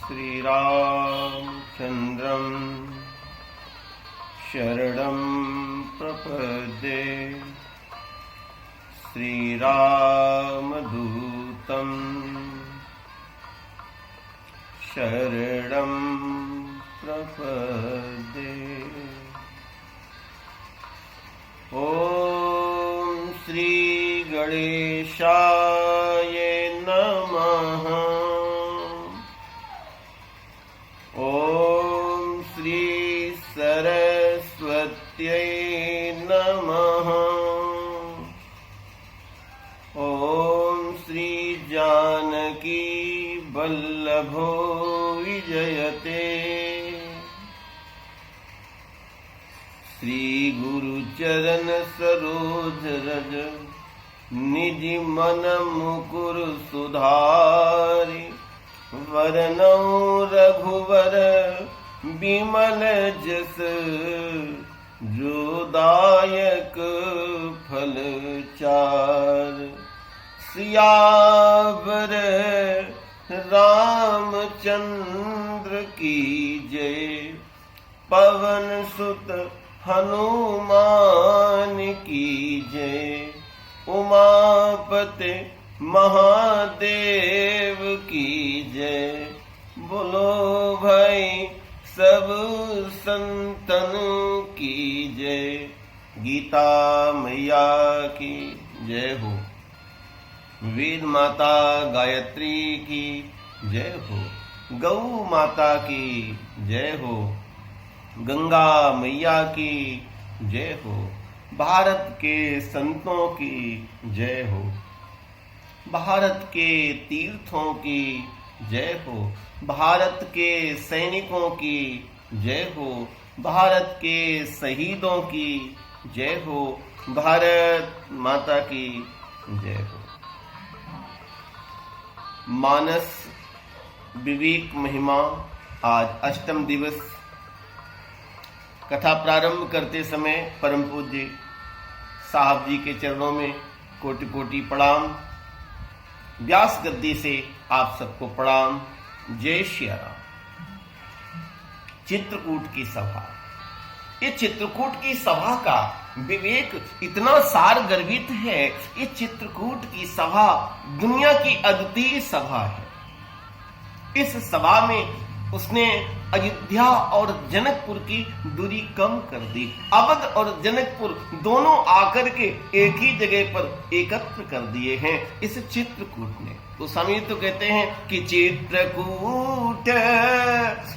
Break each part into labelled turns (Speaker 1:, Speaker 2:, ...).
Speaker 1: श्रीरामचन्द्रं शरणं प्रपद्ये। श्रीरामदूतं शरणं प्रपद्ये। ॐ श्री गणेशाय नमः। ॐ श्री सरस्वत्यै नमः। ॐ श्री जानकी वल्लभो विजयते। श्री गुरुचरण सरोज रज निज मन मुकुर सुधारि। वरनौ रघुवर बिमल जस जो दायक फल चार। सियावर रामचंद्र की जय। पवन सुत हनुमान की जय। उमापति महादेव की जय। बोलो भाई सब संतन की जय। गीता मैया की जय हो। वेद माता गायत्री की जय हो। गौ माता की जय हो। गंगा मैया की जय हो। भारत के संतों की जय हो। भारत के तीर्थों की जय हो। भारत के सैनिकों की जय हो। भारत के शहीदों की जय हो। भारत माता की जय हो। मानस विवेक महिमा आज अष्टम दिवस। कथा प्रारंभ करते समय परम पूज्य साहब जी के चरणों में कोटि कोटि प्रणाम। व्यास गद्दी से आप सबको प्रणाम। जय श्री राम। चित्रकूट की सभा। ये चित्रकूट की सभा का विवेक इतना सार गर्भित है। ये चित्रकूट की सभा दुनिया की अद्वितीय सभा है। इस सभा में उसने अयोध्या और जनकपुर की दूरी कम कर दी। अवध और जनकपुर दोनों आकर के एक ही जगह पर एकत्र कर दिए हैं इस चित्रकूट ने। तो स्वामी तो कहते हैं कि चित्रकूट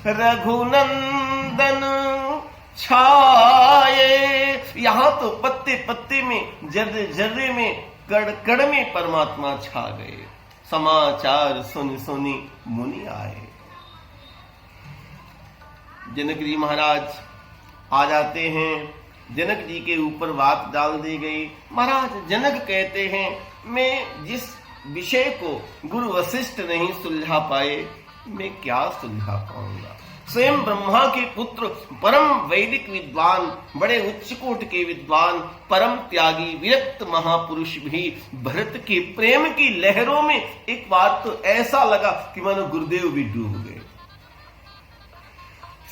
Speaker 1: रघुनंदन छाये। यहाँ तो पत्ते पत्ते में जर्रे जर्रे में कड़ कड़ में परमात्मा छा गए। समाचार सुन सुनी मुनि आए। जनक जी महाराज आ जाते हैं। जनक जी के ऊपर बात डाल दी गई। महाराज जनक कहते हैं मैं जिस विषय को गुरु वशिष्ठ नहीं सुलझा पाए मैं क्या सुलझा पाऊंगा। स्वयं ब्रह्मा के पुत्र परम वैदिक विद्वान बड़े उच्चकोट के विद्वान परम त्यागी विरक्त महापुरुष भी भरत के प्रेम की लहरों में एक बार तो ऐसा लगा कि मानो गुरुदेव भी डूब गए।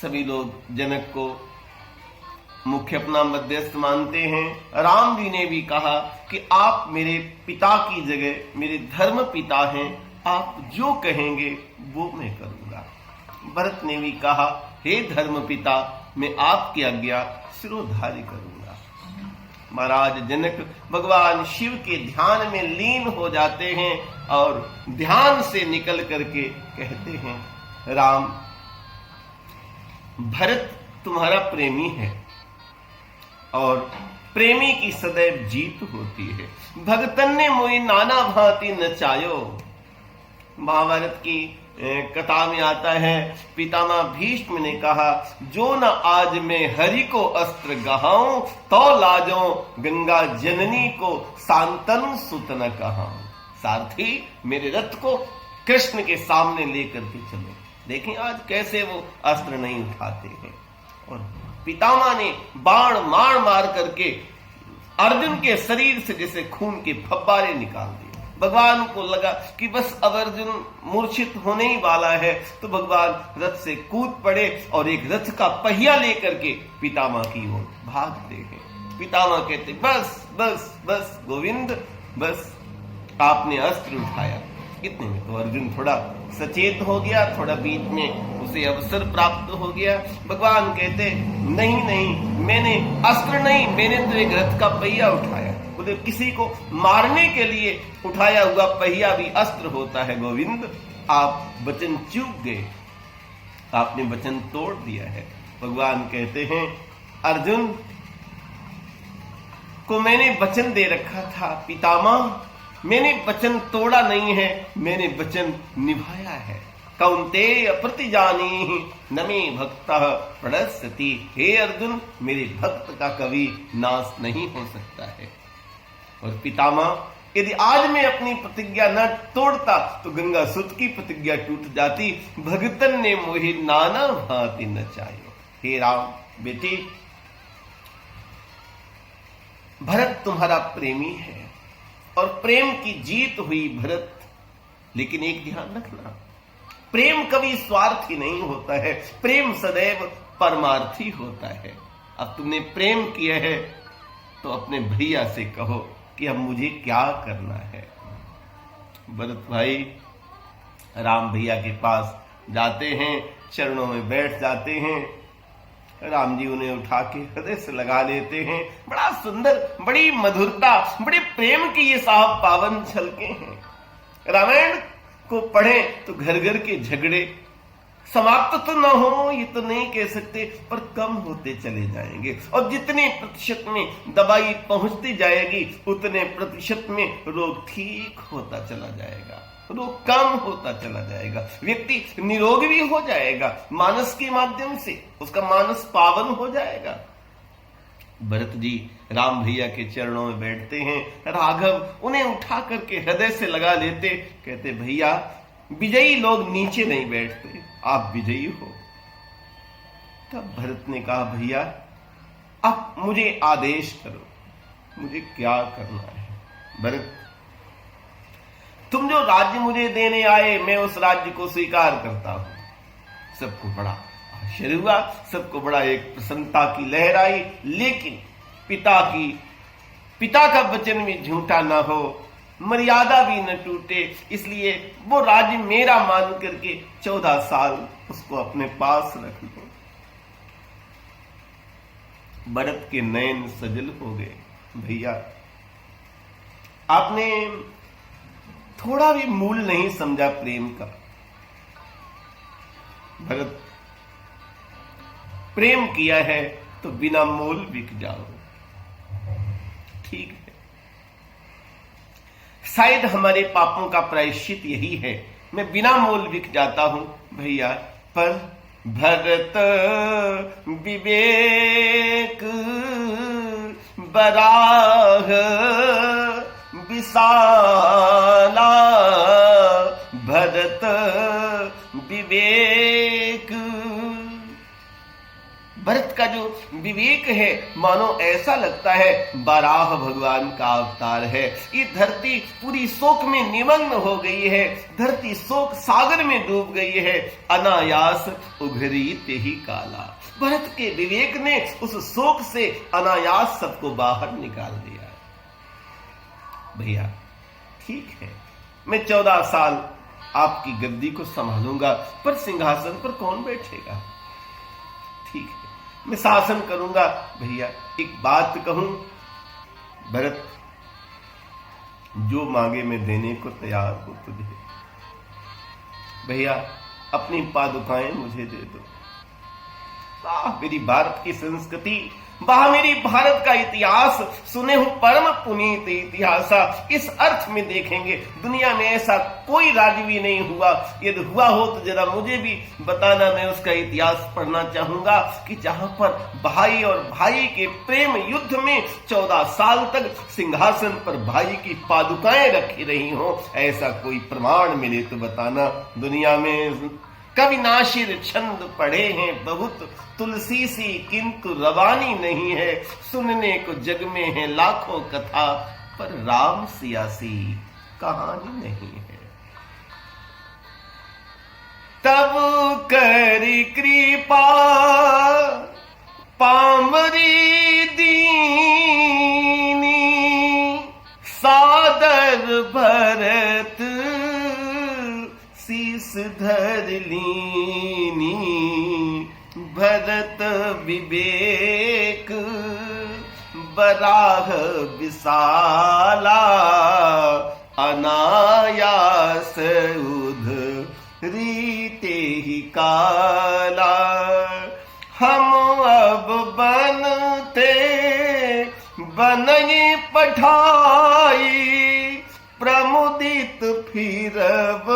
Speaker 1: सभी लोग जनक को मुख्य अपना मध्यस्थ मानते हैं। राम जी ने भी कहा कि आप मेरे पिता की जगह मेरे धर्म पिता हैं। आप जो कहेंगे वो मैं करूंगा। भरत ने भी कहा हे धर्म पिता मैं आपकी आज्ञा सिरोधार्य करूंगा। महाराज जनक भगवान शिव के ध्यान में लीन हो जाते हैं और ध्यान से निकल करके कहते हैं राम भरत तुम्हारा प्रेमी है और प्रेमी की सदैव जीत होती है। भगतन ने मोई नाना भांति नचायो। महाभारत की कथा में आता है पितामह भीष्म ने कहा जो न आज मैं हरि को अस्त्र गहाऊं तो लाजो गंगा जननी को सांतनु सुत न कहाऊं। सारथी मेरे रथ को कृष्ण के सामने लेकर के चलो। देखें आज कैसे वो अस्त्र नहीं उठाते हैं। और पितामह ने बाण मार मार करके अर्जुन के शरीर से जैसे खून के फव्वारे निकाल दिए। भगवान को लगा कि बस अब अर्जुन मूर्छित होने ही वाला है, तो भगवान रथ से कूद पड़े और एक रथ का पहिया लेकर के पितामह की ओर भागते हैं। पितामह कहते बस बस बस गोविंद, बस आपने अस्त्र उठाया। इतने में तो अर्जुन थोड़ा सचेत हो गया, थोड़ा बीच में उसे अवसर प्राप्त हो गया। भगवान कहते नहीं नहीं, मैंने अस्त्र नहीं, मैंने तो एक रथ का पहिया उठाया। बोले किसी को मारने के लिए उठाया हुआ पहिया भी अस्त्र होता है गोविंद, आप वचन चूक गए, आपने वचन तोड़ दिया है। भगवान कहते हैं अर्जुन को मैंने वचन दे रखा था पितामह, मैंने वचन तोड़ा नहीं है, मैंने वचन निभाया है। कौन्तेय प्रतिजानीहि न मे भक्तः प्रणश्यति। हे अर्जुन, मेरे भक्त का कभी नाश नहीं हो सकता है। और पितामह, यदि आज मैं अपनी प्रतिज्ञा न तोड़ता तो गंगा सुत की प्रतिज्ञा टूट जाती। भगतन ने मोहि नाना भांति नचायो। हे राम बेटी, भरत तुम्हारा प्रेमी है और प्रेम की जीत हुई भरत, लेकिन एक ध्यान रखना, प्रेम कभी स्वार्थी नहीं होता है, प्रेम सदैव परमार्थी होता है। अब तुमने प्रेम किया है तो अपने भैया से कहो कि अब मुझे क्या करना है। भरत भाई राम भैया के पास जाते हैं, चरणों में बैठ जाते हैं। राम जी उन्हें उठा के हृदय से लगा लेते हैं। बड़ा सुंदर, बड़ी मधुरता, बड़े प्रेम की ये साहब पावन झलके हैं। रामायण को पढ़ें तो घर घर के झगड़े समाप्त तो न हो, ये तो नहीं कह सकते, पर कम होते चले जाएंगे। और जितने प्रतिशत में दवाई पहुंचती जाएगी उतने प्रतिशत में रोग ठीक होता चला जाएगा, रोग कम होता चला जाएगा, व्यक्ति निरोग भी हो जाएगा। मानस के माध्यम से उसका मानस पावन हो जाएगा। भरत जी राम भैया के चरणों में बैठते हैं। राघव उन्हें उठा करके हृदय से लगा लेते, कहते भैया विजयी लोग नीचे नहीं बैठते, आप विजयी हो। तब भरत ने कहा भैया अब मुझे आदेश करो, मुझे क्या करना है। भरत, तुम जो राज्य मुझे देने आए मैं उस राज्य को स्वीकार करता हूं। सबको बड़ा आश्चर्य हुआ, सबको बड़ा एक प्रसन्नता की लहर आई। लेकिन पिता का वचन भी झूठा ना हो, मर्यादा भी न टूटे, इसलिए वो राज्य मेरा मान करके 14 साल उसको अपने पास रख लो। भरत के नयन सजल हो गए। भैया आपने थोड़ा भी मूल नहीं समझा प्रेम का। भरत, प्रेम किया है तो बिना मोल बिक जाओ, ठीक है। शायद हमारे पापों का प्रायश्चित यही है, मैं बिना मोल बिक जाता हूं भैया। पर भरत विवेक बराह विशाला, भरत विवेक। भरत का जो विवेक है मानो ऐसा लगता है बाराह भगवान का अवतार है। ये धरती पूरी शोक में निमग्न हो गई है, धरती शोक सागर में डूब गई है, अनायास उघरी तेही काला। भरत के विवेक ने उस शोक से अनायास सबको बाहर निकाल दिया। भैया ठीक है, मैं 14 साल आपकी गद्दी को संभालूंगा, पर सिंहासन पर कौन बैठेगा? ठीक है, मैं शासन करूंगा। भैया एक बात कहूं, भरत जो मांगे मैं देने को तैयार हूं तुझे। भैया अपनी पादुकाएं मुझे दे दो। मेरी भारत की संस्कृति, वाह मेरी भारत का इतिहास, सुने हो परम पुनीत इतिहास। इस अर्थ में देखेंगे दुनिया में ऐसा कोई राज्य भी नहीं हुआ, यदि हुआ हो तो जरा मुझे भी बताना, मैं उसका इतिहास पढ़ना चाहूंगा कि जहां पर भाई और भाई के प्रेम युद्ध में 14 साल तक सिंहासन पर भाई की पादुकाएं रखी रही हो, ऐसा कोई प्रमाण मिले तो बताना। दुनिया में कवि नासिर छंद पढ़े हैं बहुत, तुलसी सी किंतु रवानी नहीं है, सुनने को जग में है लाखों कथा, पर राम सियासी कहानी नहीं है। तब करी कृपा पामरी दीनी, सादर भरत शीस धर लीनी। भरत विवेक बराह विशाला, अनायास उधरीते ही काला। हम अब बनते बनई पठाई, प्रमुदित फिरब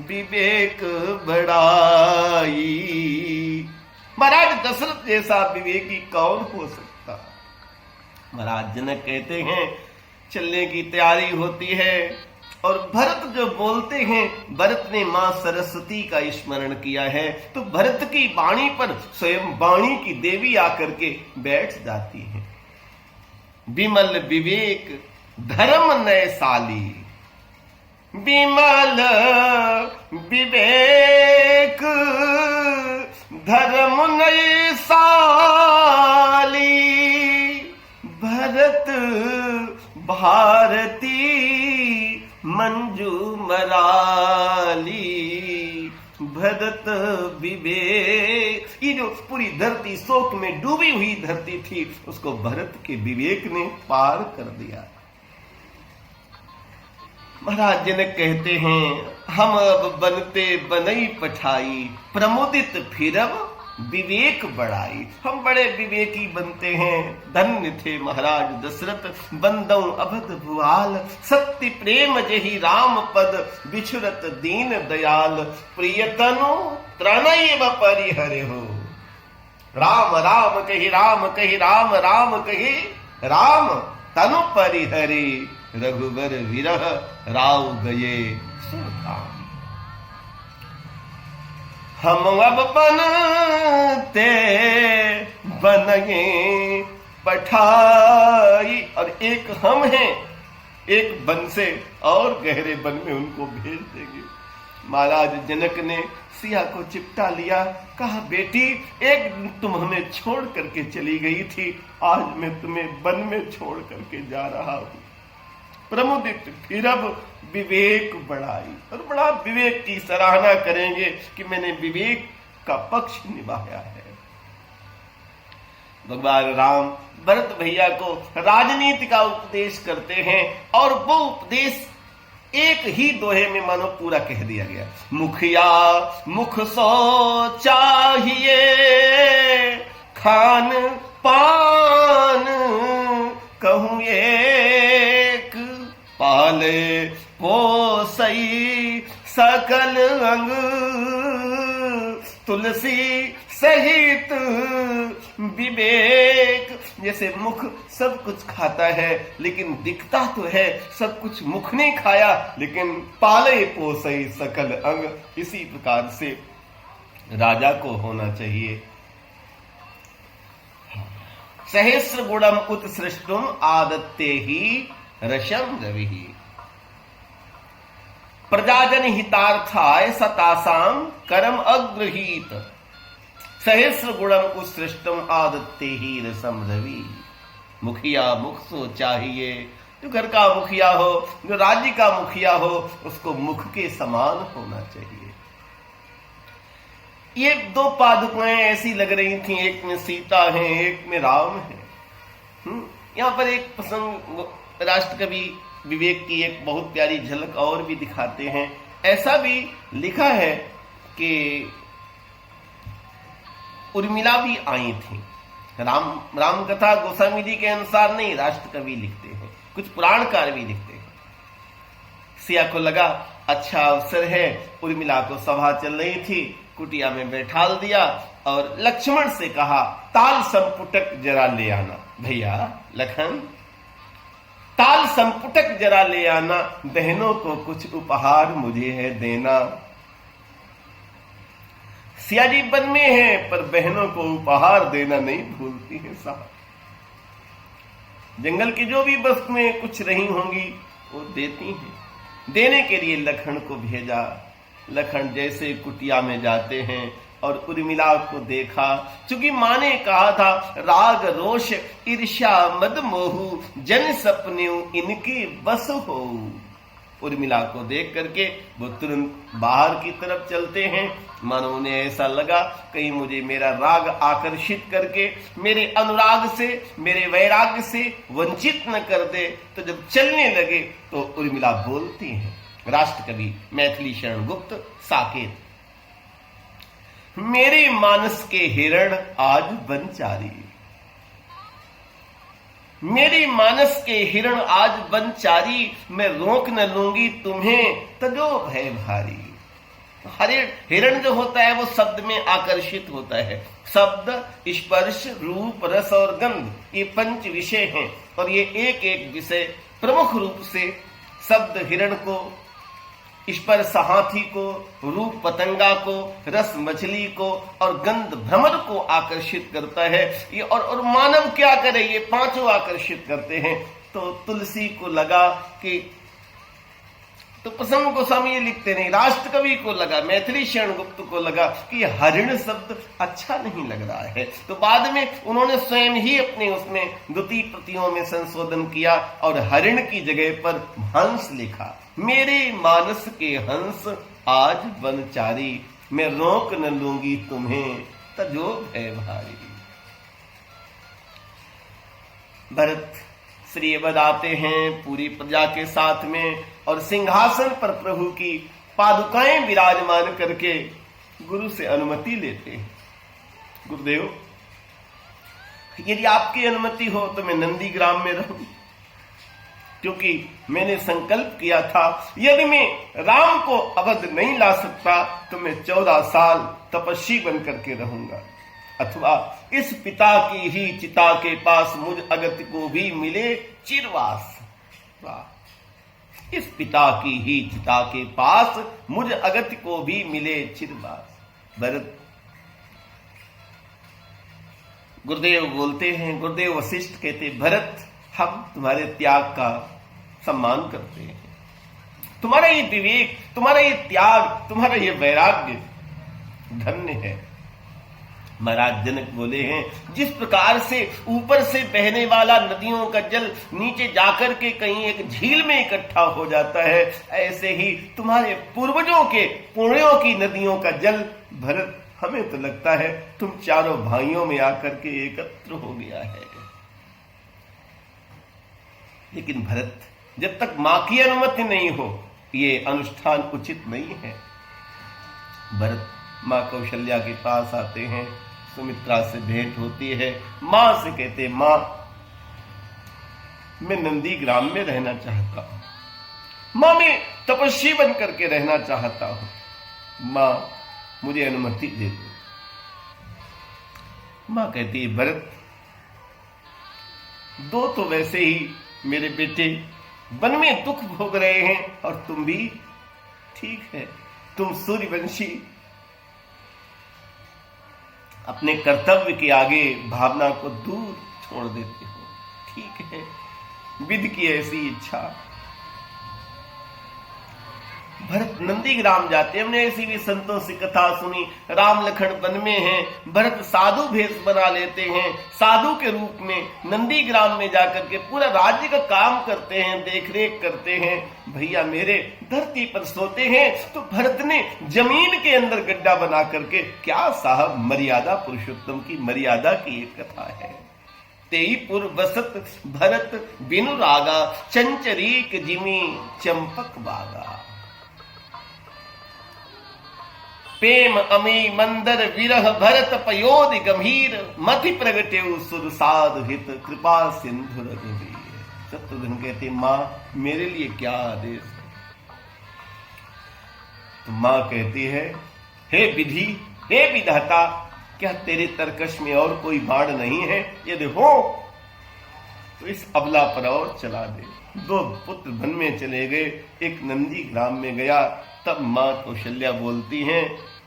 Speaker 1: विवेक बढ़ाई। महाराज दशरथ जैसा विवेकी कौन हो सकता। महाराज जनक कहते हैं चलने की तैयारी होती है और भरत जो बोलते हैं, भरत ने मां सरस्वती का स्मरण किया है, तो भरत की वाणी पर स्वयं वाणी की देवी आकर के बैठ जाती है। विमल विवेक धर्म नयसाली, विमल विवेक धर्म नयसाली। भरत भारती मंजू मराली। भरत विवेक, ये जो पूरी धरती शोक में डूबी हुई धरती थी, उसको भरत के विवेक ने पार कर दिया। महाराज जनक कहते हैं हम अब बनते बनई पठाई, प्रमुदित फिरब विवेक बढ़ाई। हम बड़े विवेकी बनते हैं। धन्य थे महाराज दशरथ, बंदौ अभद भुआल। सत्य प्रेम जहि राम पद, बिछुरत दीन दयाल। प्रियतनु त्रणैव परिहरे हो। राम राम कहि राम कहि राम राम कहि राम, तनु परिहरे। रघुबर विरह राव गए सुरधाम। हम अब बनते बनगे पठाई, और एक हम हैं, एक बन से और गहरे बन में उनको भेज देंगे। महाराज जनक ने सिया को चिपटा लिया, कहा बेटी एक दिन तुम हमें छोड़ करके चली गई थी, आज मैं तुम्हें वन में छोड़ करके जा रहा हूं। प्रमुदित फिरब विवेक बढ़ाई, और बड़ा विवेक की सराहना करेंगे कि मैंने विवेक का पक्ष निभाया है। भगवान राम भरत भैया को राजनीति का उपदेश करते हैं, और वो उपदेश एक ही दोहे में मानो पूरा कह दिया गया। मुखिया मुख सो चाहिए, खान पान कहूं एक। पाले पोसई सकल अंग, तुलसी सहित विवेक। जैसे मुख सब कुछ खाता है लेकिन दिखता तो है सब कुछ, मुख ने खाया लेकिन पाले पोसई सकल अंग। इसी प्रकार से राजा को होना चाहिए। सहस्र गुणम उत्सृष्टुम आदत्ते ही रशम रवि। प्रजाजन हितार्थाय सतासाम करम अग्रहीत। सहस्र गुणम उत्सृष्टम आदत्ते ही रसम रवि। मुखिया मुख सो चाहिए, जो घर का मुखिया हो, जो राज्य का मुखिया हो, उसको मुख के समान होना चाहिए। ये दो पादुकाएं ऐसी लग रही थी, एक में सीता है, एक में राम है। यहां पर एक प्रसंग राष्ट्रकवि विवेक की एक बहुत प्यारी झलक और भी दिखाते हैं। ऐसा भी लिखा है कि उर्मिला भी आई थी। राम कथा गोस्वामी जी के अनुसार नहीं, राष्ट्रकवि लिखते हैं, कुछ पुराणकार भी लिखते हैं। सिया को लगा अच्छा अवसर है, उर्मिला को सभा चल रही थी, कुटिया में बैठाल दिया और लक्ष्मण से कहा ताल संपुटक जरा ले आना। भैया लखन, ताल संपुटक जरा ले आना, बहनों को कुछ उपहार मुझे है देना। सिया जी वन में है पर बहनों को उपहार देना नहीं भूलती है साहब। जंगल की जो भी वस्तुएं कुछ रही होंगी वो देती हैं। देने के लिए लखन को भेजा। लखन जैसे कुटिया में जाते हैं और उर्मिला को देखा, चूंकि माँ ने कहा था राग रोष ईर्ष्या मद मोहू जन सपन्यू इनकी बस हो। उर्मिला को देख करके वो तुरंत बाहर की तरफ चलते हैं। मानो उन्हें ऐसा लगा कहीं मुझे मेरा राग आकर्षित करके मेरे अनुराग से, मेरे वैराग्य से वंचित न कर दे। तो जब चलने लगे तो उर्मिला बोलती हैं, राष्ट्र कवि मैथिली शरण गुप्त साकेत, मेरे मानस के हिरण आज बनचारी, मेरी मानस के हिरण आज बनचारी, मैं रोक न लूंगी तुम्हें तजो भय भारी। हिरण जो होता है वो शब्द में आकर्षित होता है। शब्द, स्पर्श, रूप, रस और गंध, ये पंच विषय हैं और ये एक एक विषय प्रमुख रूप से शब्द हिरण को, स्पर्श हाथी को, रूप पतंगा को, रस मछली को और गंध भ्रमर को आकर्षित करता है। ये और मानव क्या करे, ये पांचों आकर्षित करते हैं। तो तुलसी को लगा कि, तो प्रसन्न गोस्वामी ये लिखते नहीं, राष्ट्र कवि को लगा, मैथिली शरण गुप्त को लगा कि हरिण शब्द अच्छा नहीं लग रहा है। तो बाद में उन्होंने स्वयं ही अपने उसमें द्वितीय प्रतियों में संशोधन किया और हरिण की जगह पर हंस लिखा। मेरे मानस के हंस आज बनचारी, मैं रोक न लूंगी तुम्हें तजो भय भारी। भरत श्री बजाते हैं पूरी प्रजा के साथ में और सिंहासन पर प्रभु की पादुकाएं विराजमान करके गुरु से अनुमति लेते हैं। गुरुदेव, यदि आपकी अनुमति हो तो मैं नंदीग्राम में रहूं, क्योंकि मैंने संकल्प किया था यदि मैं राम को अवध नहीं ला सकता तो मैं 14 साल तपस्वी बन करके रहूंगा, अथवा इस पिता की ही चिता के पास मुझ अगत्य को भी मिले चिरवास। इस पिता की ही चिता के पास मुझ अगत्य को भी मिले चिरवास। भरत, गुरुदेव बोलते हैं, गुरुदेव वशिष्ठ कहते, भरत हम तुम्हारे त्याग का सम्मान करते हैं। तुम्हारा ये विवेक, तुम्हारा ये त्याग, तुम्हारा ये वैराग्य धन्य है। महाराज जनक बोले हैं, जिस प्रकार से ऊपर से बहने वाला नदियों का जल नीचे जाकर के कहीं एक झील में इकट्ठा हो जाता है, ऐसे ही तुम्हारे पूर्वजों के पुण्यों की नदियों का जल भरत हमें तो लगता है तुम चारों भाइयों में आकर के एकत्र हो गया है। लेकिन भरत, जब तक मां की अनुमति नहीं हो ये अनुष्ठान उचित नहीं है। भरत मां कौशल्या के पास आते हैं, सुमित्रा से भेंट होती है। मां से कहते, मां मैं नंदीग्राम में रहना चाहता हूं, मां मैं तपस्वी बन करके रहना चाहता हूं, मां मुझे अनुमति दे दो। मां कहती है, भरत दो तो वैसे ही मेरे बेटे वन में दुख भोग रहे हैं और तुम भी, ठीक है तुम सूर्यवंशी अपने कर्तव्य के आगे भावना को दूर छोड़ देते हो, ठीक है विधि की ऐसी इच्छा। भरत नंदीग्राम जाते, हमने ऐसी भी संतों से कथा सुनी, राम लखन वन में हैं, भरत साधु भेष बना लेते हैं, साधु के रूप में नंदीग्राम में जाकर के पूरा राज्य का काम करते हैं, देखरेख करते हैं। भैया मेरे धरती पर सोते हैं तो भरत ने जमीन के अंदर गड्ढा बना करके, क्या साहब मर्यादा, पुरुषोत्तम की मर्यादा की एक कथा है। तेईपुर बसत भरत बिनु रागा, चंचरीक जिमी चंपक बागा। प्रेम अमी मंदर विरह भरत पयोधि गंभीर, मति प्रगटेउ सुर साधु हित कृपा सिंधु रघुवीर। शत्रुघ्न कहते, मां मेरे लिए क्या आदेश है। तो मां कहती है, हे विधि, हे विधाता, क्या तेरे तरकश में और कोई बाण नहीं है? यदि हो तो इस अबला पर और चला दे। दो पुत्र वन में चले गए, एक नंदी ग्राम में गया। तब मां कौशल्या बोलती हैं,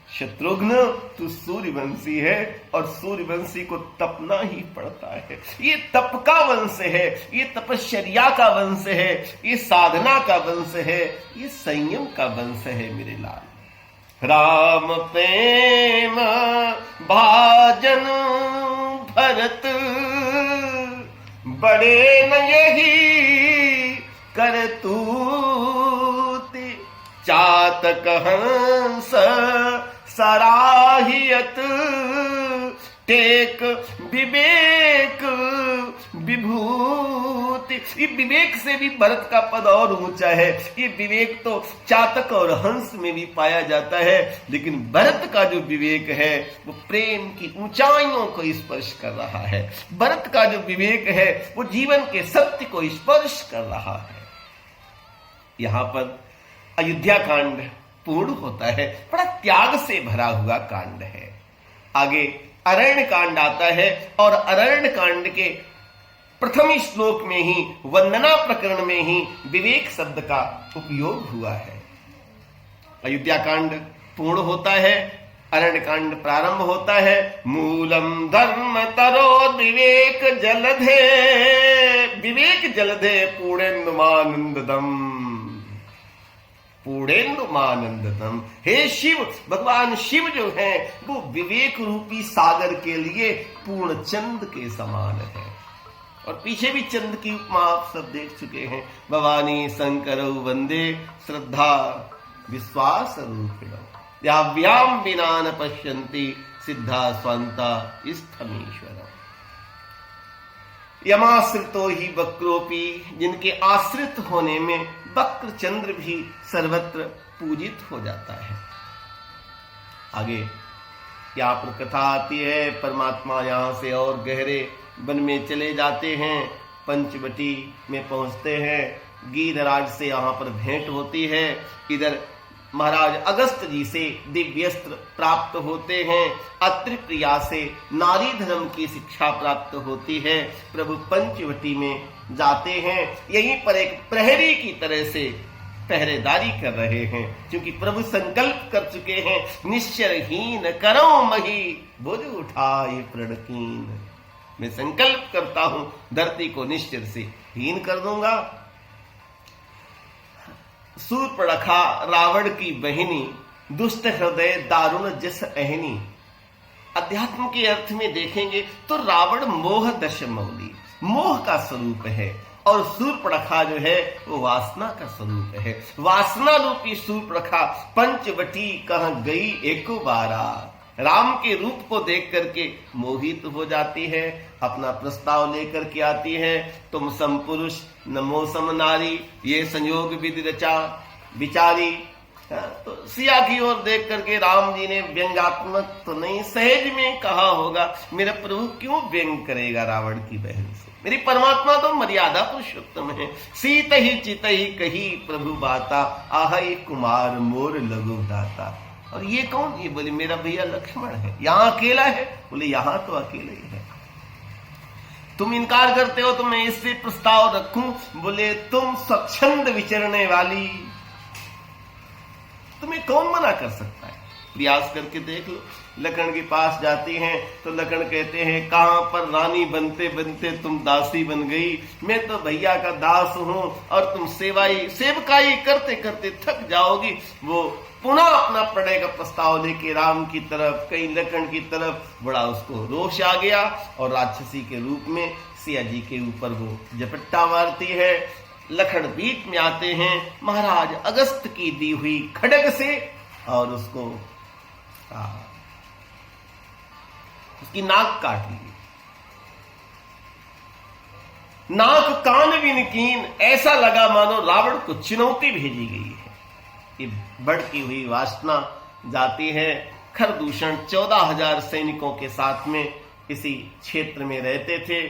Speaker 1: शत्रुघ्न तू सूर्यवंशी है और सूर्यवंशी को तपना ही पड़ता है। ये तप का वंश है, ये तपश्चर्या का वंश है, ये साधना का वंश है, ये संयम का वंश है मेरे लाल। राम प्रेम भाजन भरत बड़े न यही करतूत, चातक हंस सराहियत टेक विवेक विभूति। ये विवेक से भी भरत का पद और ऊंचा है। ये विवेक तो चातक और हंस में भी पाया जाता है, लेकिन भरत का जो विवेक है वो प्रेम की ऊंचाइयों को स्पर्श कर रहा है। भरत का जो विवेक है वो जीवन के सत्य को स्पर्श कर रहा है। यहां पर अयोध्या कांड पूर्ण होता है, बड़ा त्याग से भरा हुआ कांड है। आगे अरण्य कांड आता है और अरण्य कांड के प्रथम श्लोक में ही, वंदना प्रकरण में ही विवेक शब्द का उपयोग हुआ है। अयोध्या कांड पूर्ण होता है, अरण्य कांड प्रारंभ होता है। मूलम धर्म तरो विवेक जलधे, विवेक जलधे पूर्णेन्दुमानंददम, पूर्णेन्दुमानंददम। हे शिव, भगवान शिव जो है वो विवेक रूपी सागर के लिए पूर्ण चंद के समान है। और पीछे भी चंद की उपमा आप सब देख चुके हैं। भवानी शंकर वंदे श्रद्धा विश्वास रूपिणम्, याव्याम विना न पश्यन्ति सिद्धा स्वान्ता स्थमीश्वरम्। यमाश्रितो ही वक्रोपि, जिनके आश्रित होने में वक्र चंद्र भी सर्वत्र पूजित हो जाता है। आगे यहाँ पर कथा आती है, परमात्मा यहाँ से और गहरे वन में चले जाते हैं, पंचवटी में पहुंचते हैं। गीधराज से यहाँ पर भेंट होती है। इधर महाराज अगस्त जी से दिव्यस्त्र प्राप्त होते हैं। अत्रि प्रिया से नारी धर्म की शिक्षा प्राप्त होती है। प्रभु पंचवटी में जाते हैं। यहीं पर एक प्रहरी की तरह से पहरेदारी कर रहे हैं, क्योंकि प्रभु संकल्प कर चुके हैं, निश्चरहीन करो मही बोझ उठाए प्रणकीन। मैं संकल्प करता हूं धरती को निश्चर से हीन कर दूंगा। सूर्पणखा रावण की बहिनी, दुष्ट हृदय दारुण जस अहनी। अध्यात्म के अर्थ में देखेंगे तो रावण मोह दशमौली, मोह का स्वरूप है, और सूर्पणखा जो है वो वासना का स्वरूप है। वासना रूपी सूर्पणखा पंचवटी कहां गई एको बारा, राम के रूप को देख करके मोहित हो जाती है। अपना प्रस्ताव लेकर के आती है, तुम सम पुरुष नमो सम नारी, ये संयोग विधि रचा विचारी। तो सिया की ओर देख करके राम जी ने व्यंग्यात्मक तो नहीं, सहज में कहा होगा, मेरा प्रभु क्यों व्यंग करेगा रावण की बहन से, मेरी परमात्मा तो मर्यादा पुरुषोत्तम है। सीत ही चित ही कही प्रभु बाता, आह कुमार मोर लघु दाता। और ये कौन? ये बोले मेरा भैया लक्ष्मण है। यहां अकेला है? बोले यहां तो अकेले ही है। तुम इनकार करते हो तो मैं इससे प्रस्ताव रखूं? बोले तुम स्वच्छंद विचरने वाली, तुम्हें कौन मना कर सकता है? प्रयास करके देख लो। लखन के पास जाती हैं तो लखन कहते हैं, कहां पर रानी बनते बनते तुम दासी बन गई। मैं तो भैया का दास हूं और तुम सेवकाई करते करते थक जाओगी। वो पुनः अपना प्रणय का प्रस्ताव लेके राम की तरफ, कहीं लखन की तरफ, बड़ा उसको रोष आ गया और राक्षसी के रूप में सिया जी के ऊपर वो झपट्टा मारती है। लखन बीच में आते हैं महाराज अगस्त की दी हुई खड्ग से और उसको उसकी नाक काट ली। नाक कान बिन कीन, ऐसा लगा मानो रावण को चुनौती भेजी गई है। ये बढ़ती हुई वासना जाती है। खरदूषण 14,000 सैनिकों के साथ में इसी क्षेत्र में रहते थे।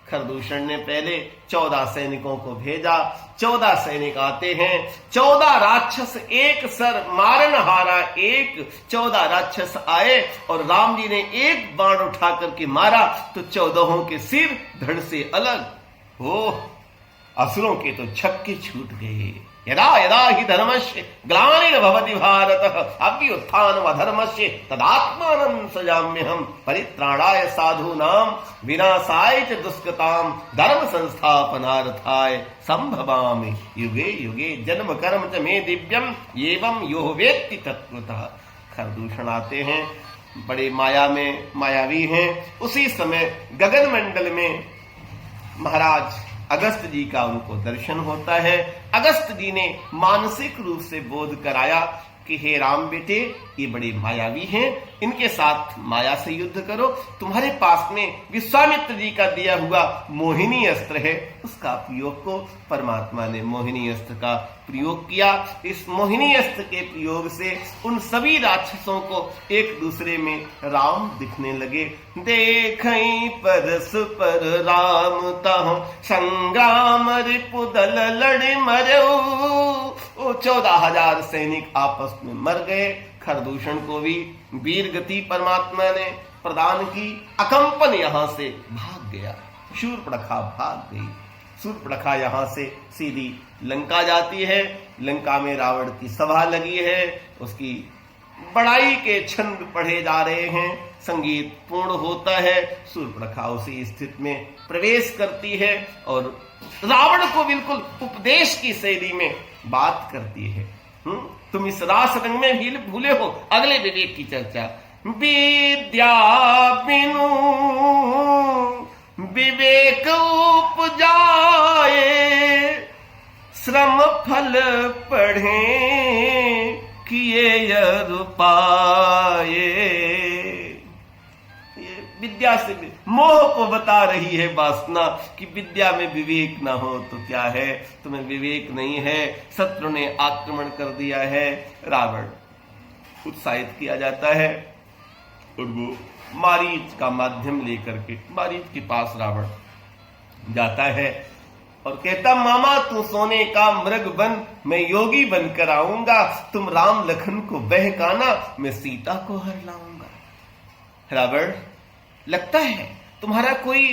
Speaker 1: खरदूषण ने पहले 14 सैनिकों को भेजा। 14 सैनिक आते हैं। 14 राक्षस एक सर मारन हारा एक। 14 राक्षस आए और राम जी ने एक बाण उठा करके मारा तो 14 के सिर धड़ से अलग। ओह, असुरों के तो छक्के छूट गए। यदा यदा हि धर्मस्य ग्लानिर्भवति भारत अभ्युत्थानमधर्मस्य तदात्मानं सृजाम्यहम् परित्राणाय साधूनां विनाशाय च दुष्कृतां धर्म संस्थापनार्थाय संभवामि युगे युगे जन्म कर्म च मे दिव्यम एवं यो वेत्ति तत्त्वतः। खरदूषण आते हैं, बड़े मायावी हैं। उसी समय गगन मंडल में महाराज अगस्त जी का उनको दर्शन होता है। अगस्त जी ने मानसिक रूप से बोध कराया कि हे राम बेटे, ये बड़े मायावी हैं, इनके साथ माया से युद्ध करो। तुम्हारे पास में विश्वामित्र जी का दिया हुआ मोहिनी अस्त्र है, उसका प्रयोग को परमात्मा ने मोहिनी अस्त्र का प्रयोग किया। इस मोहिनी अस्त्र के प्रयोग से उन सभी राक्षसों को एक दूसरे में राम दिखने लगे। देखई परस पर राम तहु संग्राम रिपुदल लड़ मरऊ। 14,000 सैनिक आपस में मर गए। खरदूषण को भी वीर गति परमात्मा ने प्रदान की। अकंपन यहां से भाग गया, शूर्पणखा भाग गई। शूर्पणखा यहां से सीधी लंका जाती है। लंका में रावण की सभा लगी है, उसकी बड़ाई के छंद पढ़े जा रहे हैं, संगीत पूर्ण होता है। शूर्पणखा उसी स्थिति में प्रवेश करती है और रावण को बिल्कुल उपदेश की शैली में बात करती है। तुम इस रास रंग में भी भूले हो, अगले विवेक की चर्चा। विद्या बिनु विवेक उपजाए, श्रम फल पढ़े किए यर पाए। विद्या से मोह को बता रही है वासना कि विद्या में विवेक ना हो तो क्या है, तुम्हें विवेक नहीं है। शत्रु ने आक्रमण कर दिया है, रावण उत्साहित किया जाता है और वो मारीच का माध्यम लेकर के मारीच के पास रावण जाता है और कहता, मामा तू सोने का मृग बन, मैं योगी बनकर आऊंगा। तुम राम लखन को बहकाना, मैं सीता को हर लाऊंगा। रावण, लगता है तुम्हारा कोई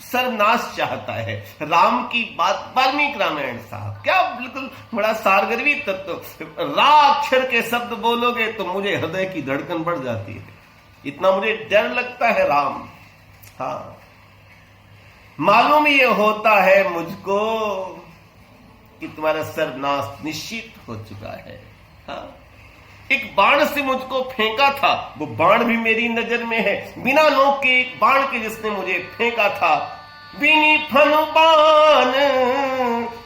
Speaker 1: सर्वनाश चाहता है। राम की बात वाल्मीकि रामायण साहब, क्या बिल्कुल बड़ा सारगर्वी तत्व। रा अक्षर के शब्द बोलोगे तो मुझे हृदय की धड़कन बढ़ जाती है, इतना मुझे डर लगता है राम। हाँ, मालूम ये होता है मुझको कि तुम्हारा सर्वनाश निश्चित हो चुका है। हाँ, एक बाण से मुझको फेंका था, वो बाण भी मेरी नजर में है। बिना नोक के एक बाण के जिसने मुझे फेंका था, बिनी फन बाण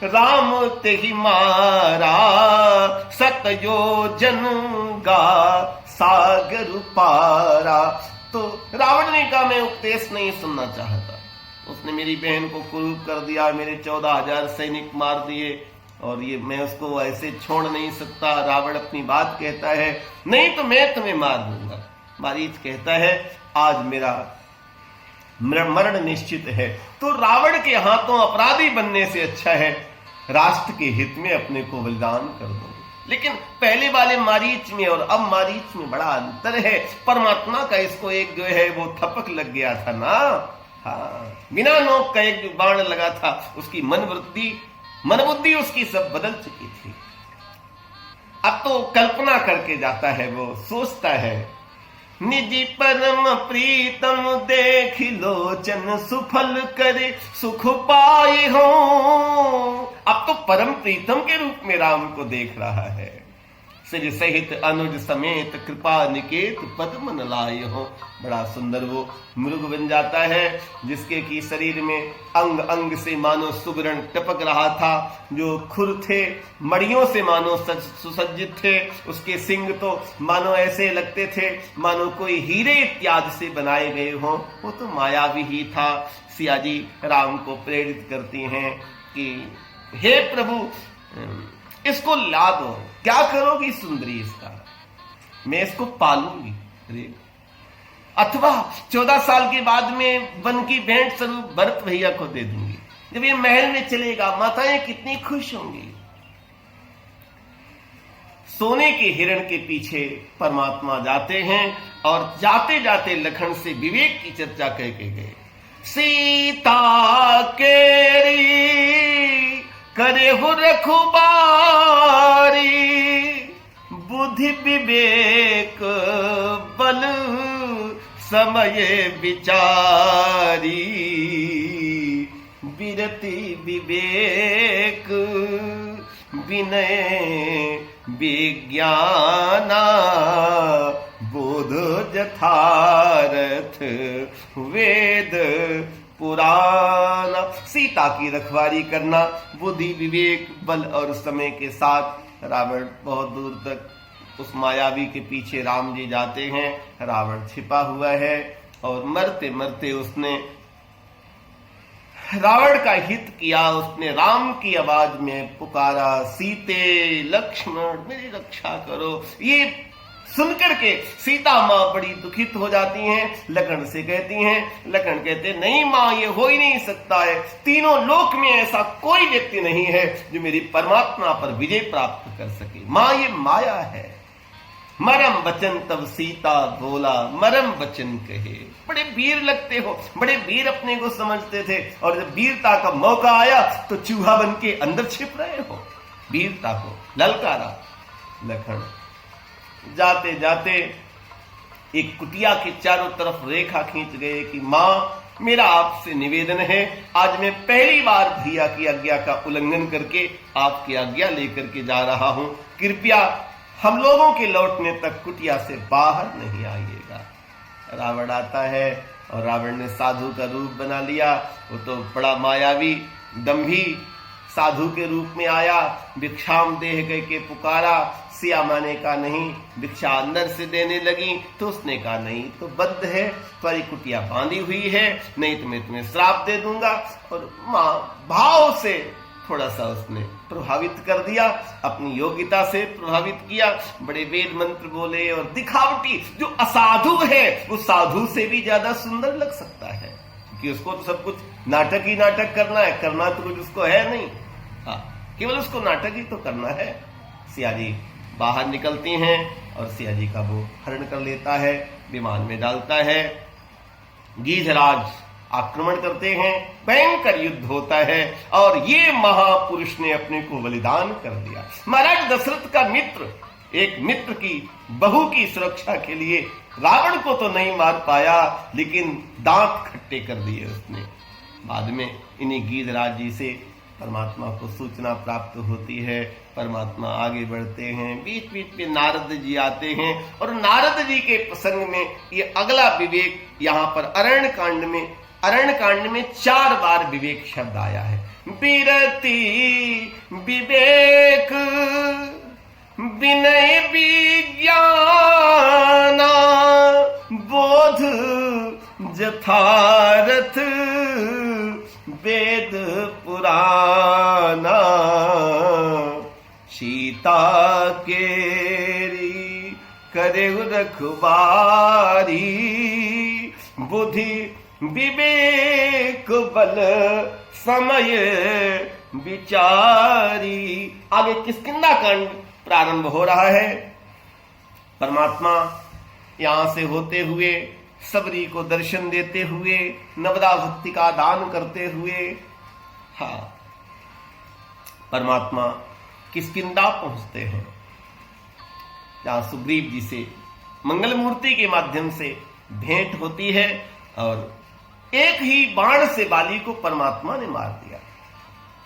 Speaker 1: राम ते ही मारा, सत योजन गा सागर पारा। तो रावण ने कहा, मैं उपदेश नहीं सुनना चाहता। उसने मेरी बहन को कुरूप कर दिया, मेरे 14,000 सैनिक मार दिए और ये मैं उसको ऐसे छोड़ नहीं सकता। रावण अपनी बात कहता है, नहीं तो मैं तुम्हें मार दूंगा। मारीच कहता है, आज मेरा मरण निश्चित है। तो रावण के हाथों अपराधी बनने से अच्छा है राष्ट्र के हित में अपने को बलिदान कर दो। लेकिन पहले वाले मारीच में और अब मारीच में बड़ा अंतर है। परमात्मा का इसको एक जो है वो थपक लग गया था ना। हाँ, बिना नोक का एक जो बाण लगा था, उसकी मनबुद्धि उसकी सब बदल चुकी थी। अब तो कल्पना करके जाता है, वो सोचता है, निजी परम प्रीतम देख लोचन सुफल करे सुख पाए हो। अब तो परम प्रीतम के रूप में राम को देख रहा है। सिर सहित अनुज समेत कृपा निकेत पद्म न लाए हो। बड़ा सुंदर वो मृग बन जाता है, जिसके की शरीर में अंग अंग से मानो सुगरण टपक रहा था। जो खुर थे मड़ियों से मानो सुसज्जित थे। उसके सिंग तो मानो ऐसे लगते थे मानो कोई हीरे इत्यादि से बनाए गए हों। वो तो मायावी ही था। सिया जी राम को प्रेरित करती हैं कि हे प्रभु, इसको ला दो। क्या करोगी सुंदरी इसका? मैं इसको पालूंगी, अथवा 14 साल के बाद में वन की भेंट स्वरूप भरत भैया को दे दूंगी। जब ये महल में चलेगा, माताएं कितनी खुश होंगी। सोने के हिरण के पीछे परमात्मा जाते हैं और जाते जाते लखन से विवेक की चर्चा कह के गए। सीता केरी करे हो रखुबारी, बुद्धि विवेक बल समय विचारी, विरति विवेक विनय विज्ञाना, बोध यथार्थ वेद पुराण। सीता की रखवारी करना, बुद्धि विवेक बल और समय के साथ रावण बहुत दूर तक उस मायावी के पीछे राम जी जाते हैं। रावण छिपा हुआ है और मरते मरते उसने रावण का हित किया। उसने राम की आवाज में पुकारा, सीते लक्ष्मण मेरी रक्षा करो। ये सुनकर के सीता माँ बड़ी दुखित हो जाती हैं। लखन से कहती हैं, लखन कहते नहीं माँ, ये हो ही नहीं सकता है। तीनों लोक में ऐसा कोई व्यक्ति नहीं है जो मेरी परमात्मा पर विजय प्राप्त कर सके। माँ ये माया है। मरम वचन तब सीता बोला, मरम वचन कहे। बड़े वीर लगते हो, बड़े वीर अपने को समझते थे, और जब वीरता का मौका आया तो चूहा बन के अंदर छिप रहे हो। वीरता को ललकारा लखन। जाते जाते एक कुटिया के चारों तरफ रेखा खींच गए कि माँ मेरा आपसे निवेदन है, आज मैं पहली बार भैया की आज्ञा का उल्लंघन करके आपकी आज्ञा लेकर के जा रहा हूं। कृपया हम लोगों के लौटने तक कुटिया से बाहर नहीं आइएगा। रावण आता है और रावण ने साधु का रूप बना लिया। वो तो बड़ा मायावी दंभी साधु के रूप में आया। भिक्षाम देह कह के पुकारा। सिया माने का नहीं, भिक्षा अंदर से देने लगी तो उसने कहा नहीं तो बद्ध है, तुम्हारी कुटिया बांधी हुई है, नहीं तो मैं तुम्हें श्राप दे दूंगा। और मां भाव से थोड़ा सा उसने प्रभावित कर दिया, अपनी योग्यता से प्रभावित किया। बड़े वेद मंत्र बोले और दिखावटी जो असाधु है वो साधु से भी ज्यादा सुंदर लग सकता है, क्योंकि उसको तो सब कुछ नाटक ही नाटक करना है, करना तो कुछ उसको है नहीं। हाँ, केवल उसको नाटक ही तो करना है। सिया जी बाहर निकलती हैं और सिया जी का वो हरण कर लेता है, विमान में डालता है। गीधराज आक्रमण करते हैं, भयंकर युद्ध होता है और ये महापुरुष ने अपने को बलिदान कर दिया। महाराज दशरथ का मित्र, एक मित्र की बहू की सुरक्षा के लिए रावण को तो नहीं मार पाया, लेकिन दांत खट्टे कर दिए उसने। बाद में इन्हीं गीधराज जी से परमात्मा को सूचना प्राप्त होती है। परमात्मा आगे बढ़ते हैं, बीच बीच में नारद जी आते हैं और नारद जी के प्रसंग में ये अगला विवेक यहाँ पर अरण्य कांड में 4 बार विवेक शब्द आया है। विरति विवेक विनय विज्ञाना, बोध यथार्थ वेद पुराना, सीता केरी करे रखवारी, बुद्धि विवेक बल समय विचारी। आगे किष्किंधा कांड प्रारंभ हो रहा है। परमात्मा यहां से होते हुए सबरी को दर्शन देते हुए, नवदा भक्ति का दान करते हुए, हाँ, परमात्मा किष्किंधा पहुंचते हैं, जहां सुग्रीव जी से मंगल मूर्ति के माध्यम से भेंट होती है और एक ही बाण से बाली को परमात्मा ने मार दिया।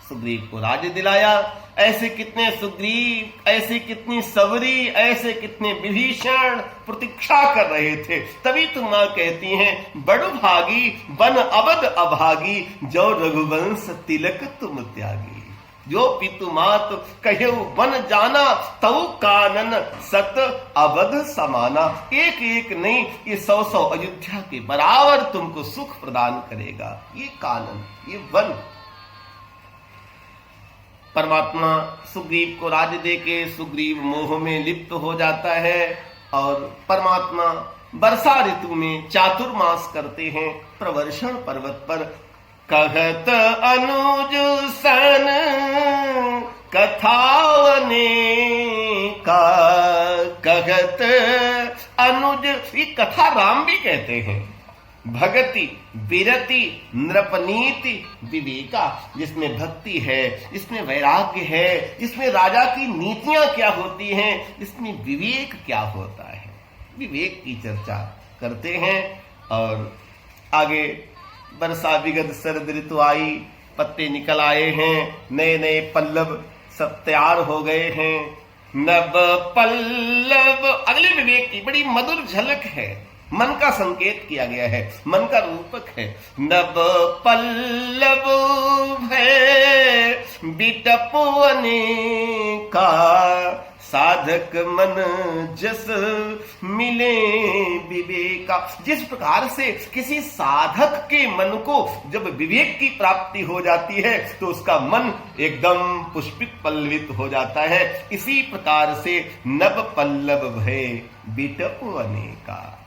Speaker 1: सुग्रीव को राज्य दिलाया। ऐसे कितने सुग्रीव, ऐसे कितनी सबरी, ऐसे कितने विभीषण प्रतीक्षा कर रहे थे। तभी तुम मां कहती हैं, बड़ु भागी बन अवध अभागी, जो रघुवंश तिलक तुम त्यागी। जो पितु मात कहे बन जाना, तऊ कानन सत अवध समाना। एक एक नहीं, ये 100 अयोध्या के बराबर तुमको सुख प्रदान करेगा। ये कानन, ये वन। परमात्मा सुग्रीव को राज्य देके सुग्रीव मोह में लिप्त हो जाता है और परमात्मा वर्षा ऋतु में चातुर्मास करते हैं प्रवर्षण पर्वत पर। कहत अनुज सन कथावने का, कहत अनुज, ये कथा राम भी कहते हैं। भगति विरति नृपनीति विवेका, जिसमें भक्ति है, जिसमें वैराग्य है, जिसमें राजा की नीतियां क्या होती हैं, जिसमें विवेक क्या होता है, विवेक की चर्चा करते हैं। और आगे वर्षा विगत शरद ऋतु आई, पत्ते निकल आए हैं, नए नए पल्लव सब तैयार हो गए हैं। नव पल्लव, अगले विवेक की बड़ी मधुर झलक है, मन का संकेत किया गया है, मन का रूपक है। नव पल्लव है बिटपुअने का, साधक मन जस मिले विवेका। जिस प्रकार से किसी साधक के मन को जब विवेक की प्राप्ति हो जाती है तो उसका मन एकदम पुष्पित पल्लवित हो जाता है, इसी प्रकार से नव पल्लव भय बिटपुअने का।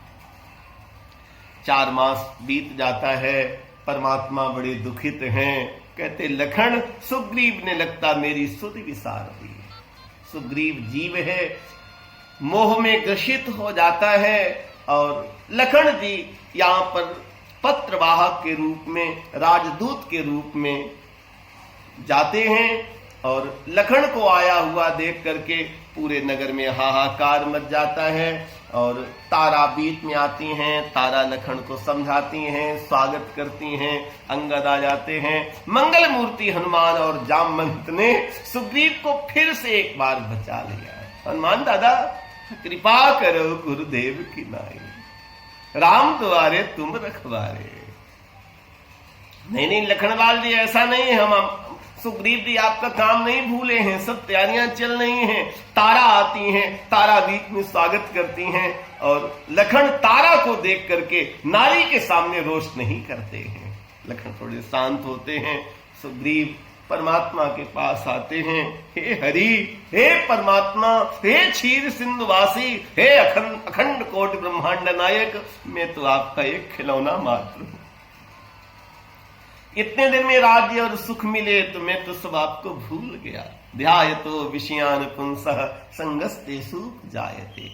Speaker 1: 4 मास बीत जाता है, परमात्मा बड़े दुखित हैं। कहते लखन सुग्रीव ने लगता मेरी सुधि विसार दी। सुग्रीव जीव है, मोह में ग्रसित हो जाता है, और लखन जी यहां पर पत्रवाहक के रूप में, राजदूत के रूप में जाते हैं। और लखन को आया हुआ देख करके पूरे नगर में हाहाकार मच जाता है। और तारा बीच में आती हैं, तारा लखन को समझाती हैं, स्वागत करती हैं, अंगद आ जाते हैं। मंगल मूर्ति हनुमान और जामवंत ने सुग्रीव को फिर से एक बार बचा लिया। हनुमान दादा कृपा करो गुरुदेव की नाई, राम द्वारे तुम रखवारे। नहीं लखनलाल जी, ऐसा नहीं है, हम सुग्रीव जी आपका काम नहीं भूले हैं, सब तैयारियां चल रही हैं। तारा आती हैं, तारा बीच में स्वागत करती हैं, और लखन तारा को देख करके नारी के सामने रोष नहीं करते हैं। लखन थोड़े शांत होते हैं। सुग्रीव परमात्मा के पास आते हैं। हे हरि, हे परमात्मा, हे क्षीर सिंधुवासी, हे अखंड कोटि ब्रह्मांड नायक, मैं तो आपका एक खिलौना मात्र हूं। इतने दिन में राज्य और सुख मिले तो मैं तो सब आपको भूल गया। ध्यायतो विषयान पुंसः संगस्ते सुख जायते।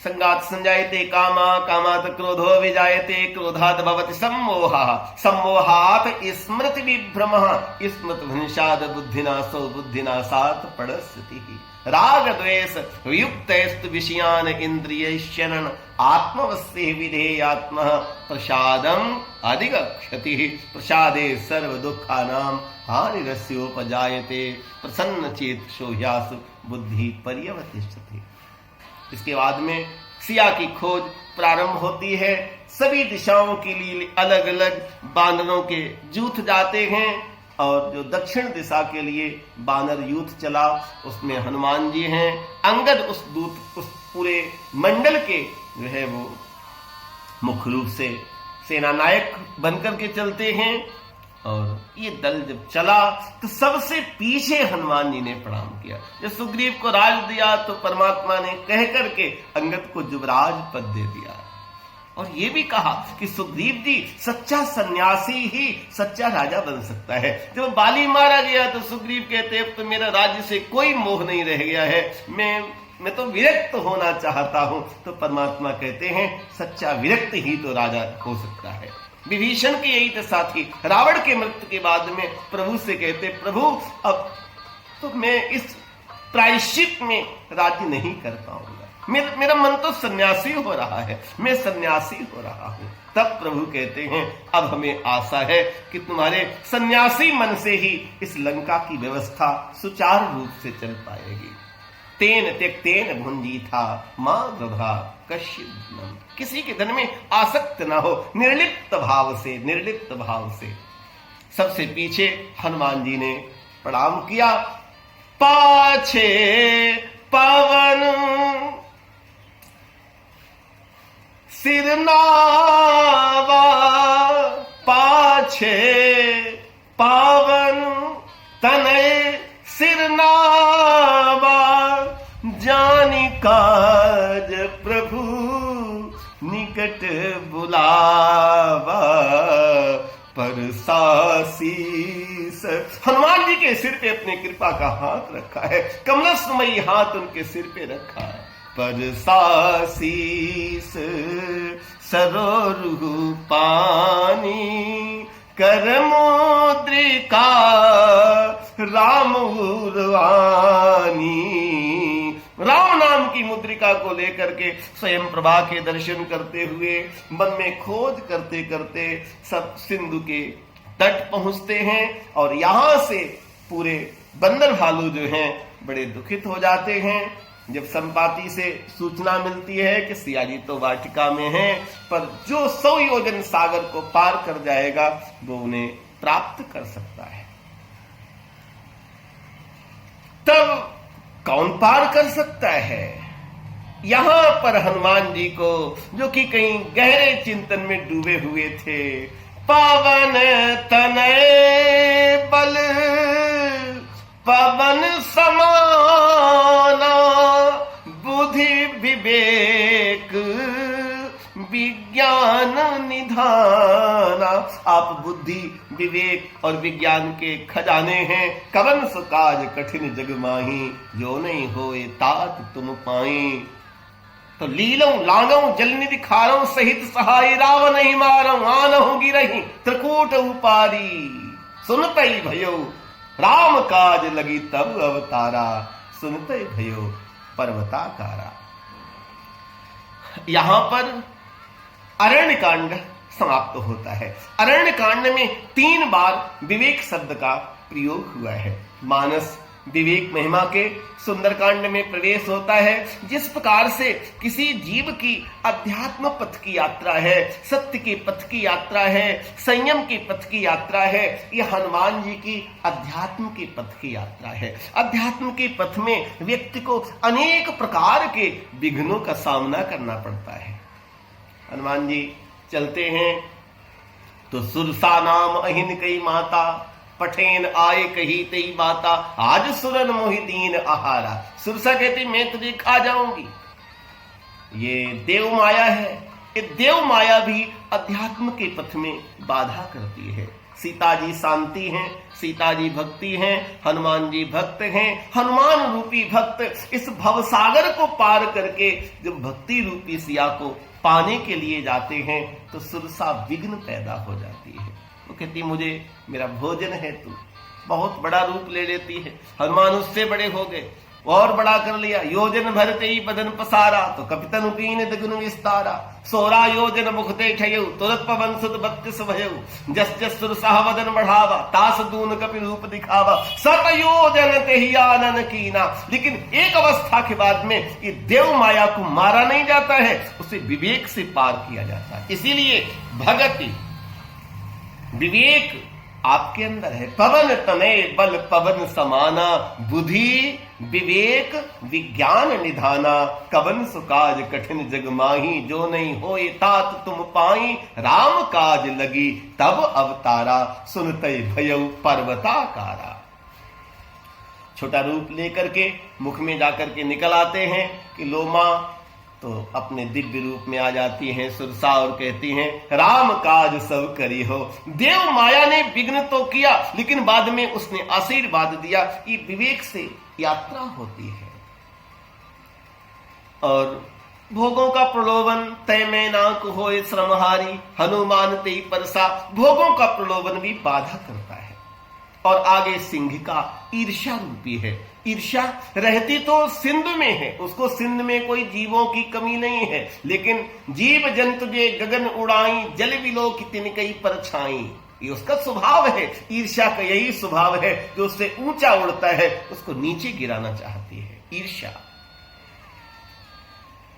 Speaker 1: संगात संजायते कामा, कामात क्रोधो विजायते, क्रोधात भवति सम्मोहः, सम्मोहात् स्मृति विभ्रमः, स्मृति भंशाद बुद्धिनाशो, बुद्धिनाशात् पडस्थितिः। राग द्वेष युक्तस्तु विषयान इंद्रियैश्चरण, आत्मवस्ते विधेयात्म प्रसादम अधिगच्छति। प्रसादे सर्व दुखानां हानिरस्योपजायते, प्रसन्न चेत सोह्यासु बुद्धि पर्यवतिष्ठति। इसके बाद में सिया की खोज प्रारंभ होती है। सभी दिशाओं के लिए अलग अलग बानरों के जूथ जाते हैं, और जो दक्षिण दिशा के लिए बानर यूथ चला उसमें हनुमान जी हैं। अंगद उस पूरे मंडल के जो है वो मुख्य रूप से सेना नायक बनकर के चलते हैं। और ये दल जब चला तो सबसे पीछे हनुमान जी ने प्रणाम किया। जब सुग्रीव को राज दिया तो परमात्मा ने कह करके अंगद को युवराज पद दे दिया, और ये भी कहा कि सुग्रीव जी सच्चा सन्यासी ही सच्चा राजा बन सकता है। जब बाली मारा गया तो सुग्रीव कहते अब तो मेरा राज्य से कोई मोह नहीं रह गया है, मैं तो विरक्त होना चाहता हूं। तो परमात्मा कहते हैं सच्चा विरक्त ही तो राजा हो सकता है। विभीषण की यही दशा थी। रावण के मृत्यु के बाद में प्रभु से कहते प्रभु अब तो मैं इस प्रायश्चित में राज्य नहीं कर पाऊंगा, मेरा मन तो सन्यासी हो रहा है, मैं सन्यासी हो रहा हूं। तब प्रभु कहते हैं अब हमें आशा है कि तुम्हारे सन्यासी मन से ही इस लंका की व्यवस्था सुचारू रूप से चल पाएगी। तेन त्यक्तेन भुंजी था मां गभा कश्यप। किसी के धन में आसक्त ना हो, निर्लिप्त भाव से, निर्लिप्त भाव से। सबसे पीछे हनुमान जी ने प्रणाम किया। पाछे पवन सिरनावा, पाछे पावन तनय सिरनावा, जानी काज प्रभु निकट बुलावा, पर सासीस। हनुमान जी के सिर पे अपने कृपा का हाथ रखा है, कमलसमयी हाथ उनके सिर पे रखा है। परसासीस सरोरु पानी कर मुद्रिका राम उर्वानी। राम नाम की मुद्रिका को लेकर के स्वयं प्रभा के दर्शन करते हुए मन में खोज करते करते सब सिंधु के तट पहुंचते हैं और यहां से पूरे बंदर भालू जो हैं बड़े दुखित हो जाते हैं जब संपाति से सूचना मिलती है कि सियाजी तो वाटिका में हैं, पर जो 100 योजन सागर को पार कर जाएगा वो उन्हें प्राप्त कर सकता है। तब कौन पार कर सकता है? यहां पर हनुमान जी को, जो कि कहीं गहरे चिंतन में डूबे हुए थे, पवन तनय बल पवन समाना बुद्धि विवेक विज्ञान निधाना। आप बुद्धि विवेक और विज्ञान के खजाने हैं। कवन सो काज कठिन जग माही जो नहीं होए तात तुम पाई। तो लीलों लागों जलनिधि खारों सहित सहाय रावण ही मारों आनहु गिरही त्रिकूट उपारी। सुनते ही भयो राम काज लगी तब अवतारा सुनते भयो पर्वताकारा। यहां पर अरण्य कांड समाप्त होता है। अरण्य कांड में 3 बार विवेक शब्द का प्रयोग हुआ है। मानस विवेक महिमा के सुंदरकांड में प्रवेश होता है। जिस प्रकार से किसी जीव की अध्यात्म पथ की यात्रा है, सत्य के पथ की यात्रा है, संयम के पथ की यात्रा है, यह हनुमान जी की अध्यात्म के पथ की यात्रा है। अध्यात्म के पथ में व्यक्ति को अनेक प्रकार के विघ्नों का सामना करना पड़ता है। हनुमान जी चलते हैं तो सुरसा नाम अहिन कई माता पठेन आए कही तई बाता आज सुरन मोहि दीन आहारा। सुरसा कहती मैं तुझे खा जाऊंगी। ये देव माया है। ये देव माया भी अध्यात्म के पथ में बाधा करती है। सीता जी शांति हैं, सीता जी भक्ति हैं, हनुमान जी भक्त हैं। हनुमान रूपी भक्त इस भवसागर को पार करके जब भक्ति रूपी सिया को पाने के लिए जाते हैं तो सुरसा विघ्न पैदा हो जाती है। वो कहती मुझे मेरा भोजन है, तू बहुत बड़ा रूप ले लेती है। हनुमान उससे बड़े हो गए और बड़ा कर लिया। योजन भरते ही बदन पसारा तो कपितन उपीन द्विगुण विस्तारा। 16 योजन मुखते ठयऊ तुरत पवन सुत 32 भयऊ। जस जस सुरसाह वदन बढ़ावा तास दून कपि रूप दिखावा। 7 योजन तेहि आनन कीना। लेकिन एक अवस्था के बाद में ये देव माया को मारा नहीं जाता है, उसे विवेक से पार किया जाता है। इसीलिए भगति विवेक आपके अंदर है। पवन तनय बल पवन समाना बुद्धि विवेक विज्ञान निधाना। कवन सुकाज कठिन जग माही जो नहीं होए तात तुम पाई। राम काज लगी तब अवतारा सुनते भयऊ पर्वताकारा। छोटा रूप लेकर के मुख में जाकर के निकल आते हैं कि लो मां, तो अपने दिव्य रूप में आ जाती हैं सुरसा और कहती हैं राम काज सब करी हो। देव माया ने विघ्न तो किया, लेकिन बाद में उसने आशीर्वाद दिया। ये विवेक से यात्रा होती है। और भोगों का प्रलोभन तय में नाक होए श्रमहारी हनुमान तेई परसा। भोगों का प्रलोभन भी बाधा करता है। और आगे सिंह का ईर्ष्या रूपी है। ईर्ष्या रहती तो सिंध में है, उसको सिंध में कोई जीवों की कमी नहीं है, लेकिन जीव जंतु जे गगन उड़ाई जल बिलो की तिनकई परछाई। ये उसका स्वभाव है। ईर्ष्या का यही स्वभाव है, जो उससे ऊंचा उड़ता है उसको नीचे गिराना चाहती है ईर्ष्या।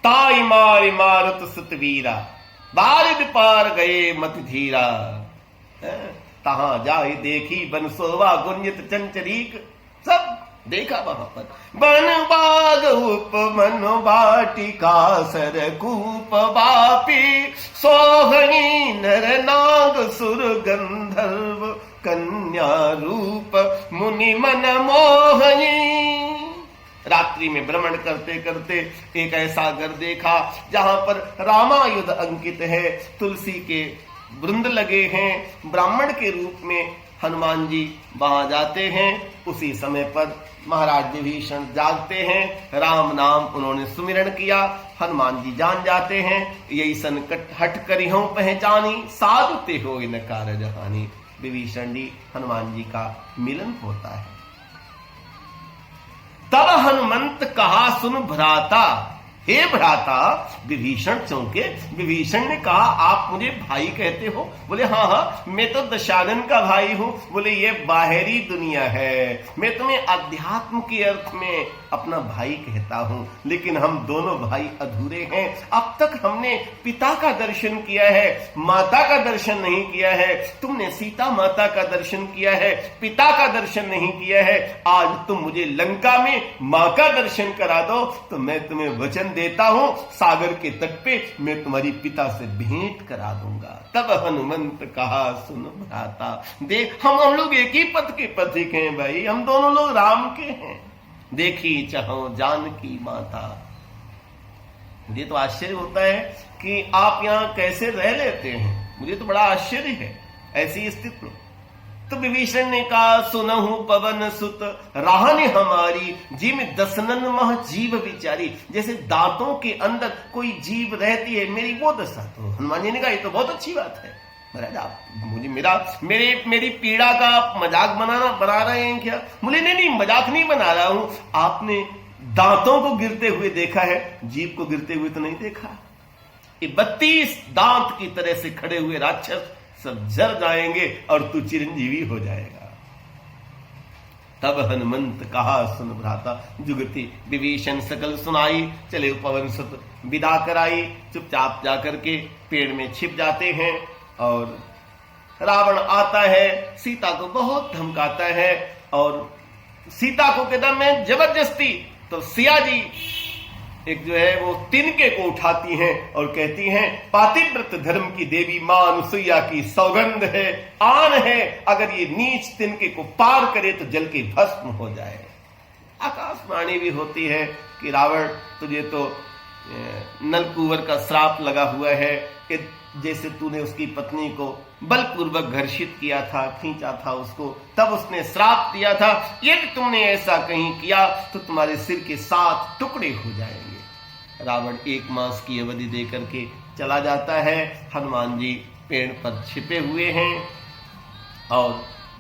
Speaker 1: ताई मारी मारुत सुतवीरा बारिद पार गए मत धीरा। तहां जाए देखी बन सोवा गुंजित चंचरीक। सब देखा वहां पर बन बाग उपमन वाटिका सरकूप बापी सोहनी नर नाग सुर गंधर्व कन्या रूप मुनि मन मोहनी। रात्रि में भ्रमण करते करते एक ऐसा घर देखा जहां पर रामायुध अंकित है, तुलसी के वृंद लगे हैं, ब्राह्मण के रूप में हनुमान जी वहां जाते हैं। उसी समय पर महाराज विभीषण जागते हैं, राम नाम उन्होंने सुमिरन किया। हनुमान जी जान जाते हैं, यही संकट हट करी हूं पहचानी, साधुते हो इन कारज हानि। विभीषण जी हनुमान जी का मिलन होता है। तब हनुमंत कहा सुन भ्राता, हे भ्राता। विभीषण चौंके। विभीषण ने कहा आप मुझे भाई कहते हो? बोले हाँ हाँ, मैं तो दशानन का भाई हूं। बोले ये बाहरी दुनिया है, मैं तुम्हें अध्यात्म के अर्थ में अपना भाई कहता हूं, लेकिन हम दोनों भाई अधूरे हैं। अब तक हमने पिता का दर्शन किया है, माता का दर्शन नहीं किया है। तुमने सीता माता का दर्शन किया है, पिता का दर्शन नहीं किया है। आज तुम मुझे लंका में मां का दर्शन करा दो तो मैं तुम्हें वचन देता हूं, सागर के तट पे मैं तुम्हारी पिता से भेंट करा दूंगा। तब हनुमंत कहा सुन भ्राता, देख हम लोग एक ही पथ के पथिक हैं भाई, हम दोनों लोग राम के हैं। देखी चाहो जानकी माता। मुझे तो आश्चर्य होता है कि आप यहां कैसे रह लेते हैं, मुझे तो बड़ा आश्चर्य है ऐसी स्थिति में। तो विभीषण ने कहा सुनहु पवन सुत राहने हमारी, जिम दसनन मह जीव विचारी। जैसे दांतों के अंदर कोई जीव रहती है, मेरी वो दशा। तो हनुमान जी ने कहा ये तो बहुत अच्छी बात है महाराज, आप मुझे मेरी पीड़ा का मजाक बना रहे हैं क्या? बोले नहीं मजाक नहीं बना रहा हूं। आपने दांतों को गिरते हुए देखा है, जीव को गिरते हुए तो नहीं देखा। ये 32 दांत की तरह से खड़े हुए राक्षस सब जर जाएंगे और तू चिरंजीवी हो जाएगा। तब हनुमंत कहा सुन भ्राता, जुगति विभीषण सकल सुनाई। चले पवन सुत विदा कराई। चुपचाप जाकर के पेड़ में छिप जाते हैं और रावण आता है, सीता को बहुत धमकाता है और सीता को कहता मैं जबरदस्ती। तो सिया जी एक जो है वो तिनके को उठाती हैं और कहती हैं पातिव्रत धर्म की देवी मां अनुसुईया की सौगंध है, आन है, अगर ये नीच तिनके को पार करे तो जल के भस्म हो जाए। आकाशवाणी भी होती है कि रावण तुझे तो नलकुंवर का श्राप लगा हुआ है, जैसे तूने उसकी पत्नी को बलपूर्वक घर्षित किया था, खींचा था उसको, तब उसने श्राप दिया था यदि तुमने ऐसा कहीं किया तो तुम्हारे सिर के 7 टुकड़े हो जाएंगे। रावण 1 मास की अवधि देकर के चला जाता है। हनुमान जी पेड़ पर छिपे हुए हैं और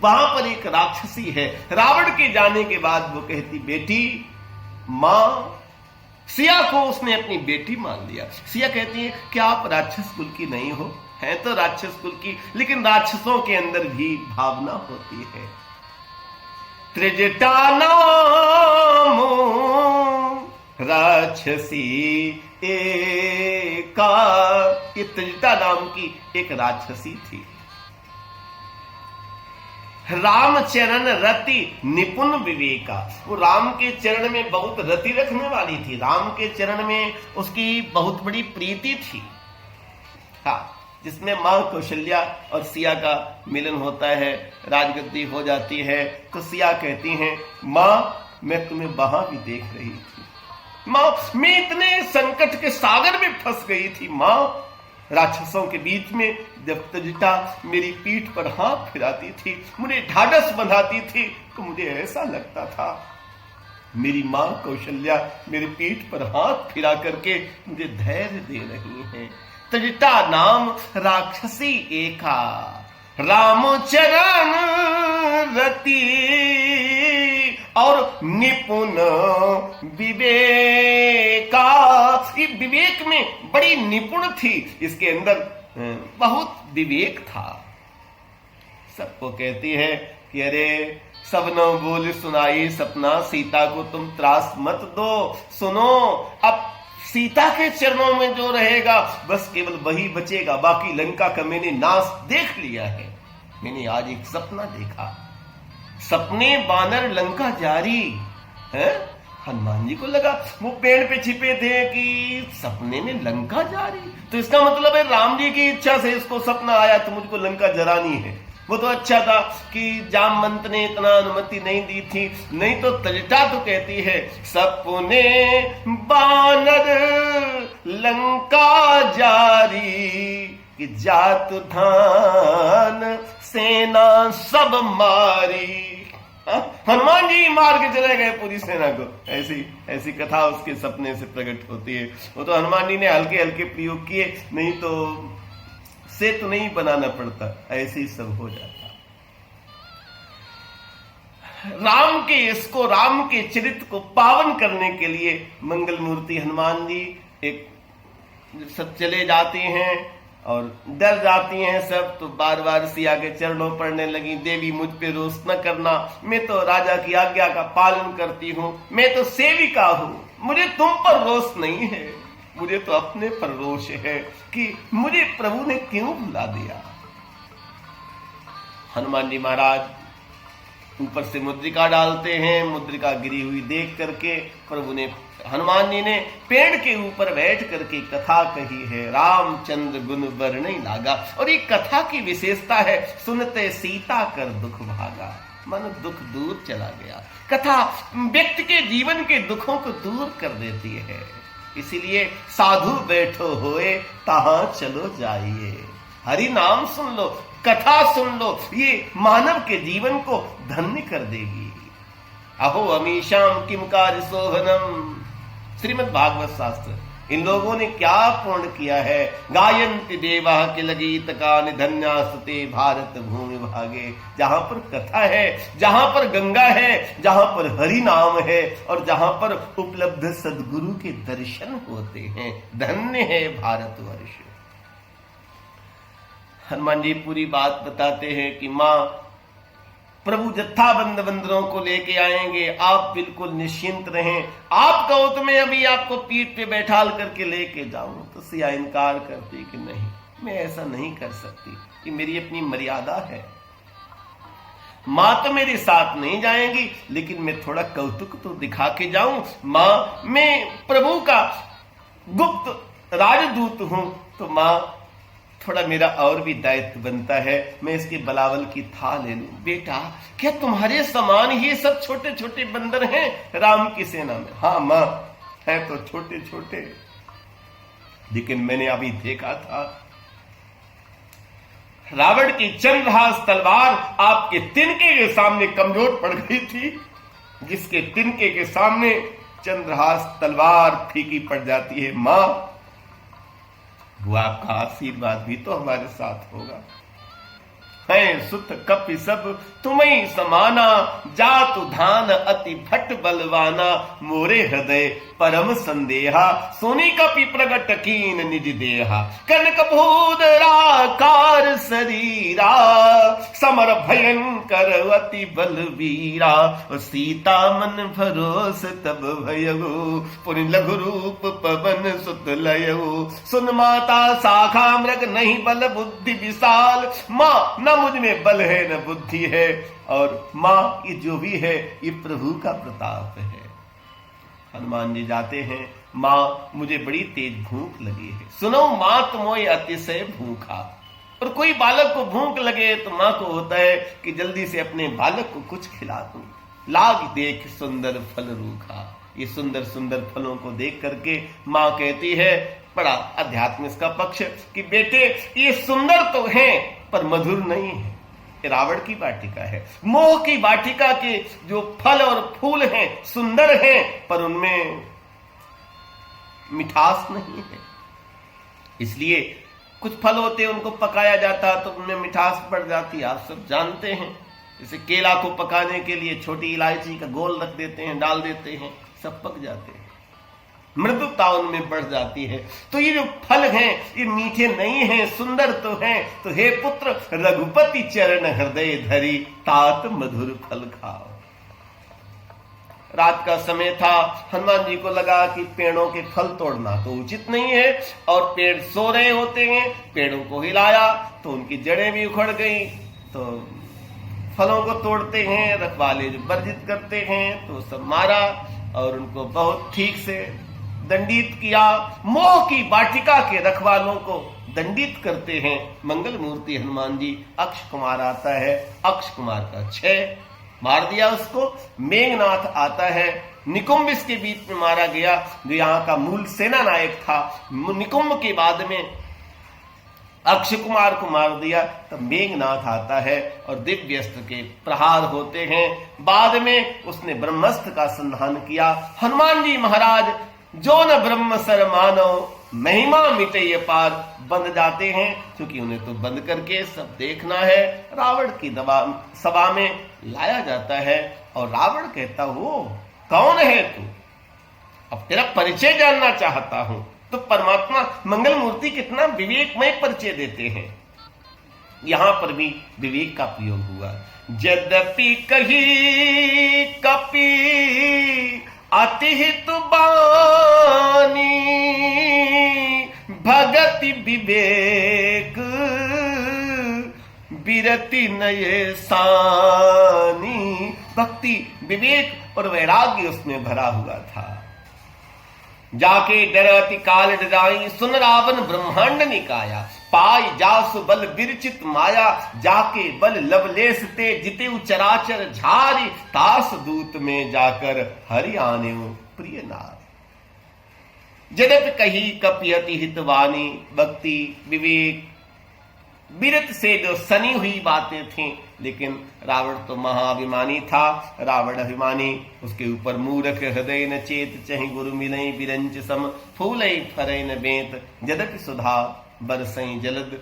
Speaker 1: वहां पर एक राक्षसी है। रावण के जाने के बाद वो कहती बेटी मां, सिया को उसने अपनी बेटी मान लिया। सिया कहती है क्या आप राक्षस कुल की नहीं हो? है तो राक्षस कुल की, लेकिन राक्षसों के अंदर भी भावना होती है। त्रिजटा नाम राक्षसी एका, ये त्रिजटा नाम की एक राक्षसी थी। राम चरण रति निपुण विवेका, वो राम के चरण में बहुत रति रखने वाली थी। राम के चरण में उसकी बहुत बड़ी प्रीति थी। हाँ, जिसमें मां कौशल्या और सिया का मिलन होता है, राजगद्दी हो जाती है। तो सिया कहती हैं मां मैं तुम्हें वहां भी देख रही थी। मां मैं इतने संकट के सागर में फंस गई थी मां, राक्षसों के बीच में जब त्रिजटा मेरी पीठ पर हाथ फिराती थी, मुझे ढाढ़स बंधाती थी, तो मुझे ऐसा लगता था मेरी मां कौशल्या मेरी पीठ पर हाथ फिरा करके मुझे धैर्य दे रही हैं। त्रिजटा नाम राक्षसी एका, राम चरण रति और निपुण विवेका। ये विवेक में बड़ी निपुण थी, इसके अंदर बहुत विवेक था। सबको कहती है कि अरे सबनो बोल सुनाई सपना, सीता को तुम त्रास मत दो। सुनो, अब सीता के चरणों में जो रहेगा बस केवल वही बचेगा, बाकी लंका का मैंने नाश देख लिया है। मैंने आज एक सपना देखा, सपने बानर लंका जारी है। हनुमान जी को लगा वो पेड़ पे छिपे थे कि सपने में लंका जारी, तो इसका मतलब है राम जी की इच्छा से इसको सपना आया तो मुझको लंका जरानी है। वो तो अच्छा था कि जामवंत ने इतना अनुमति नहीं दी थी, नहीं तो त्रिजटा तो कहती है सपने बानर लंका जारी कि जात धान सेना सब मारी। हनुमान जी मार के चले गए पूरी सेना को। ऐसी कथा उसके सपने से प्रकट होती है। वो तो हनुमान जी ने हल्के हल्के प्रयोग किए, नहीं तो सेतु नहीं बनाना पड़ता, ऐसे ही सब हो जाता। राम के चरित्र को पावन करने के लिए मंगल मूर्ति हनुमान जी एक सब चले जाते हैं और डर जाती हैं सब, तो बार बार सिया के चरणों पड़ने लगी, देवी मुझ पे रोष न करना, मैं तो राजा की आज्ञा का पालन करती हूं, मैं तो सेविका हूं, मुझे तुम पर रोष नहीं है, मुझे तो अपने पर रोष है कि मुझे प्रभु ने क्यों भुला दिया। हनुमान जी महाराज ऊपर से मुद्रिका डालते हैं, मुद्रिका गिरी हुई देख करके प्रभु ने, हनुमान जी ने पेड़ के ऊपर बैठ करके कथा कही है, रामचंद्र गुण वर्णि लागा। और ये कथा की विशेषता है, सुनते सीता कर दुख भागा, मन दुख दूर चला गया। कथा व्यक्ति के जीवन के दुखों को दूर कर देती है, इसीलिए साधु बैठो होए तहां चलो जाइए, हरि नाम सुन लो, कथा सुन लो, ये मानव के जीवन को धन्य कर देगी। अहो अमीशाम किम कार्य शोभनम, श्रीमद् भागवत शास्त्र। इन लोगों ने क्या पूर्ण किया है। गायन्ति देवा किल गीत का निधन्या सुते भारत भूमि भागे। जहां पर कथा है, जहां पर गंगा है, जहां पर हरि नाम है और जहां पर उपलब्ध सदगुरु के दर्शन होते हैं, धन्य है भारतवर्ष। हनुमान जी पूरी बात बताते हैं कि मां प्रभु जत्थाबंद बंदरों को लेके आएंगे, आप बिल्कुल निश्चिंत रहें। आप कहो तो मैं अभी आपको पीठ पे बैठाल करके लेके जाऊं, तो सिया इनकार करती कि नहीं, मैं ऐसा नहीं कर सकती, कि मेरी अपनी मर्यादा है। मां तो मेरे साथ नहीं जाएंगी, लेकिन मैं थोड़ा कौतुक तो दिखा के जाऊं। मां, मैं प्रभु का गुप्त राजदूत हूं, तो मां थोड़ा मेरा और भी दायित्व बनता है, मैं इसके बलावल की था ले लूं। बेटा, क्या तुम्हारे समान ये सब छोटे छोटे बंदर हैं राम की सेना में? हाँ मां, है तो छोटे छोटे, लेकिन मैंने अभी देखा था रावण की चंद्रहास तलवार आपके तिनके के सामने कमजोर पड़ गई थी। जिसके तिनके के सामने चंद्रहास तलवार फीकी पड़ जाती है। मां, वो आपका आशीर्वाद भी तो हमारे साथ होगा। है सुत कपि सब तुम्हें समाना, जातु धान अति भट बलवाना, मोरे हृदय परम संदेहा, सोनी कपि प्रगट कीन निज देहा, कनक भूधराकार शरीरा, समर भयंकर अति बलवीरा, सीता मन भरोस तब भयऊ, पुनि लघु रूप पवन सुत लयऊ, सुन माता शाखा मृग नहीं बल बुद्धि विशाल, मां न मुझ में बल है न बुद्धि है, और मां ये जो भी है ये प्रभु का प्रताप है। हनुमान जी जाते हैं, मां मुझे बड़ी तेज भूख लगी है, सुनो मां तुमोय अतिशय भूखा। और कोई बालक को भूख लगे तो मां को होता है कि जल्दी से अपने बालक को कुछ खिला दूं। लाग देख सुंदर फल रूखा, ये सुंदर सुंदर फलों को देख करके मां कहती है, बड़ा अध्यात्म इसका पक्ष, कि बेटे ये सुंदर तो हैं पर मधुर नहीं है। रावण की वाटिका है, मोह की वाटिका के जो फल और फूल हैं सुंदर हैं, पर उनमें मिठास नहीं है। इसलिए कुछ फल होते हैं उनको पकाया जाता तो उनमें मिठास बढ़ जाती है, आप सब जानते हैं। जैसे केला को पकाने के लिए छोटी इलायची का गोल रख देते हैं, डाल देते हैं, सब पक जाते हैं, मृदुता उनमें बढ़ जाती है। तो ये जो फल हैं ये मीठे नहीं हैं, सुंदर तो हैं। तो हे पुत्र, रघुपति चरण हृदय धरी, तात मधुर फल खाओ। रात का समय था, हनुमान जी को लगा कि पेड़ों के फल तोड़ना तो उचित नहीं है, और पेड़ सो रहे होते हैं। पेड़ों को हिलाया तो उनकी जड़ें भी उखड़ गई, तो फलों को तोड़ते हैं। रखवाले जो वर्जित करते हैं तो सब मारा और उनको बहुत ठीक से दंडित किया। मोह की वाटिका के रखवालों को दंडित करते हैं। मंगल मूर्ति हनुमान जी, अक्ष कुमार आता है, अक्ष कुमार का 6 मार दिया उसको। मेघनाथ आता है, निकुंभ इसके बीच में मारा गया, जो यहाँ का मूल सेना नायक था। निकुंभ के बाद में अक्षय कुमार को मार दिया, तब मेघनाथ आता है और दिव्यस्त्र के प्रहार होते हैं। बाद में उसने ब्रह्मस्त्र का संधान किया। हनुमान जी महाराज जो न ब्रह्म सर मानो महिमा मिटे ये पार बंद जाते हैं, क्योंकि उन्हें तो बंद करके सब देखना है। रावण की सभा में लाया जाता है और रावण कहता हो कौन है तू, अब तेरा परिचय जानना चाहता हूं। तो परमात्मा मंगल मूर्ति कितना विवेकमय परिचय देते हैं। यहां पर भी विवेक का प्रयोग हुआ। यद्यपि कही कपि अतिहित बानी, भगति विवेक बिरति नये सानी। भक्ति विवेक और वैराग्य उसमें भरा हुआ था। जाके डरति काल डराई, सुन रावण ब्रह्मांड निकाया। पाई जासु बल विरचित माया, जाके बल लवलेस ते जिते चराचर झारी। तास दूत में जाकर हरि आने प्रिय नार। जगत कही कपियति हितवानी। भक्ति विवेक बिरत से जो सनी हुई बातें थीं, लेकिन रावण तो महाअभिमानी था। रावण अभिमानी, उसके ऊपर मूर्ख हृदय न चेत, चहि गुरु मिलई बिरंच सम, फूलई फरई न बेत, जदपि सुधा बरसई जलद।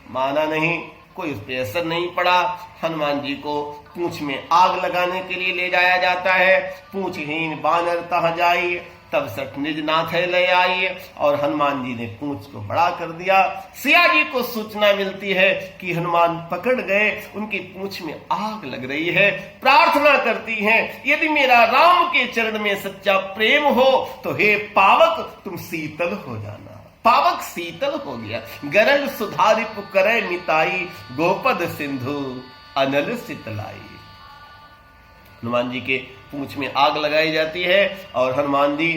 Speaker 1: माना नहीं, कोई उस पर असर नहीं पड़ा। हनुमान जी को पूंछ में आग लगाने के लिए ले जाया जाता है। पूंछहीन बानर तह जाई, तब सठ निज नाथ ले आई, और हनुमान जी ने पूंछ को बड़ा कर दिया। सिया जी को सूचना मिलती है कि हनुमान पकड़ गए, उनकी पूंछ में आग लग रही है। प्रार्थना करती हैं, यदि मेरा राम के चरण में सच्चा प्रेम हो तो हे पावक तुम शीतल हो जाना। पावक शीतल हो गया। गरल सुधारि पुकरै मिताई, गोपद सिंधु अनल शीतलाई। हनुमान जी के पूंछ में आग लगाई जाती है और हनुमान जी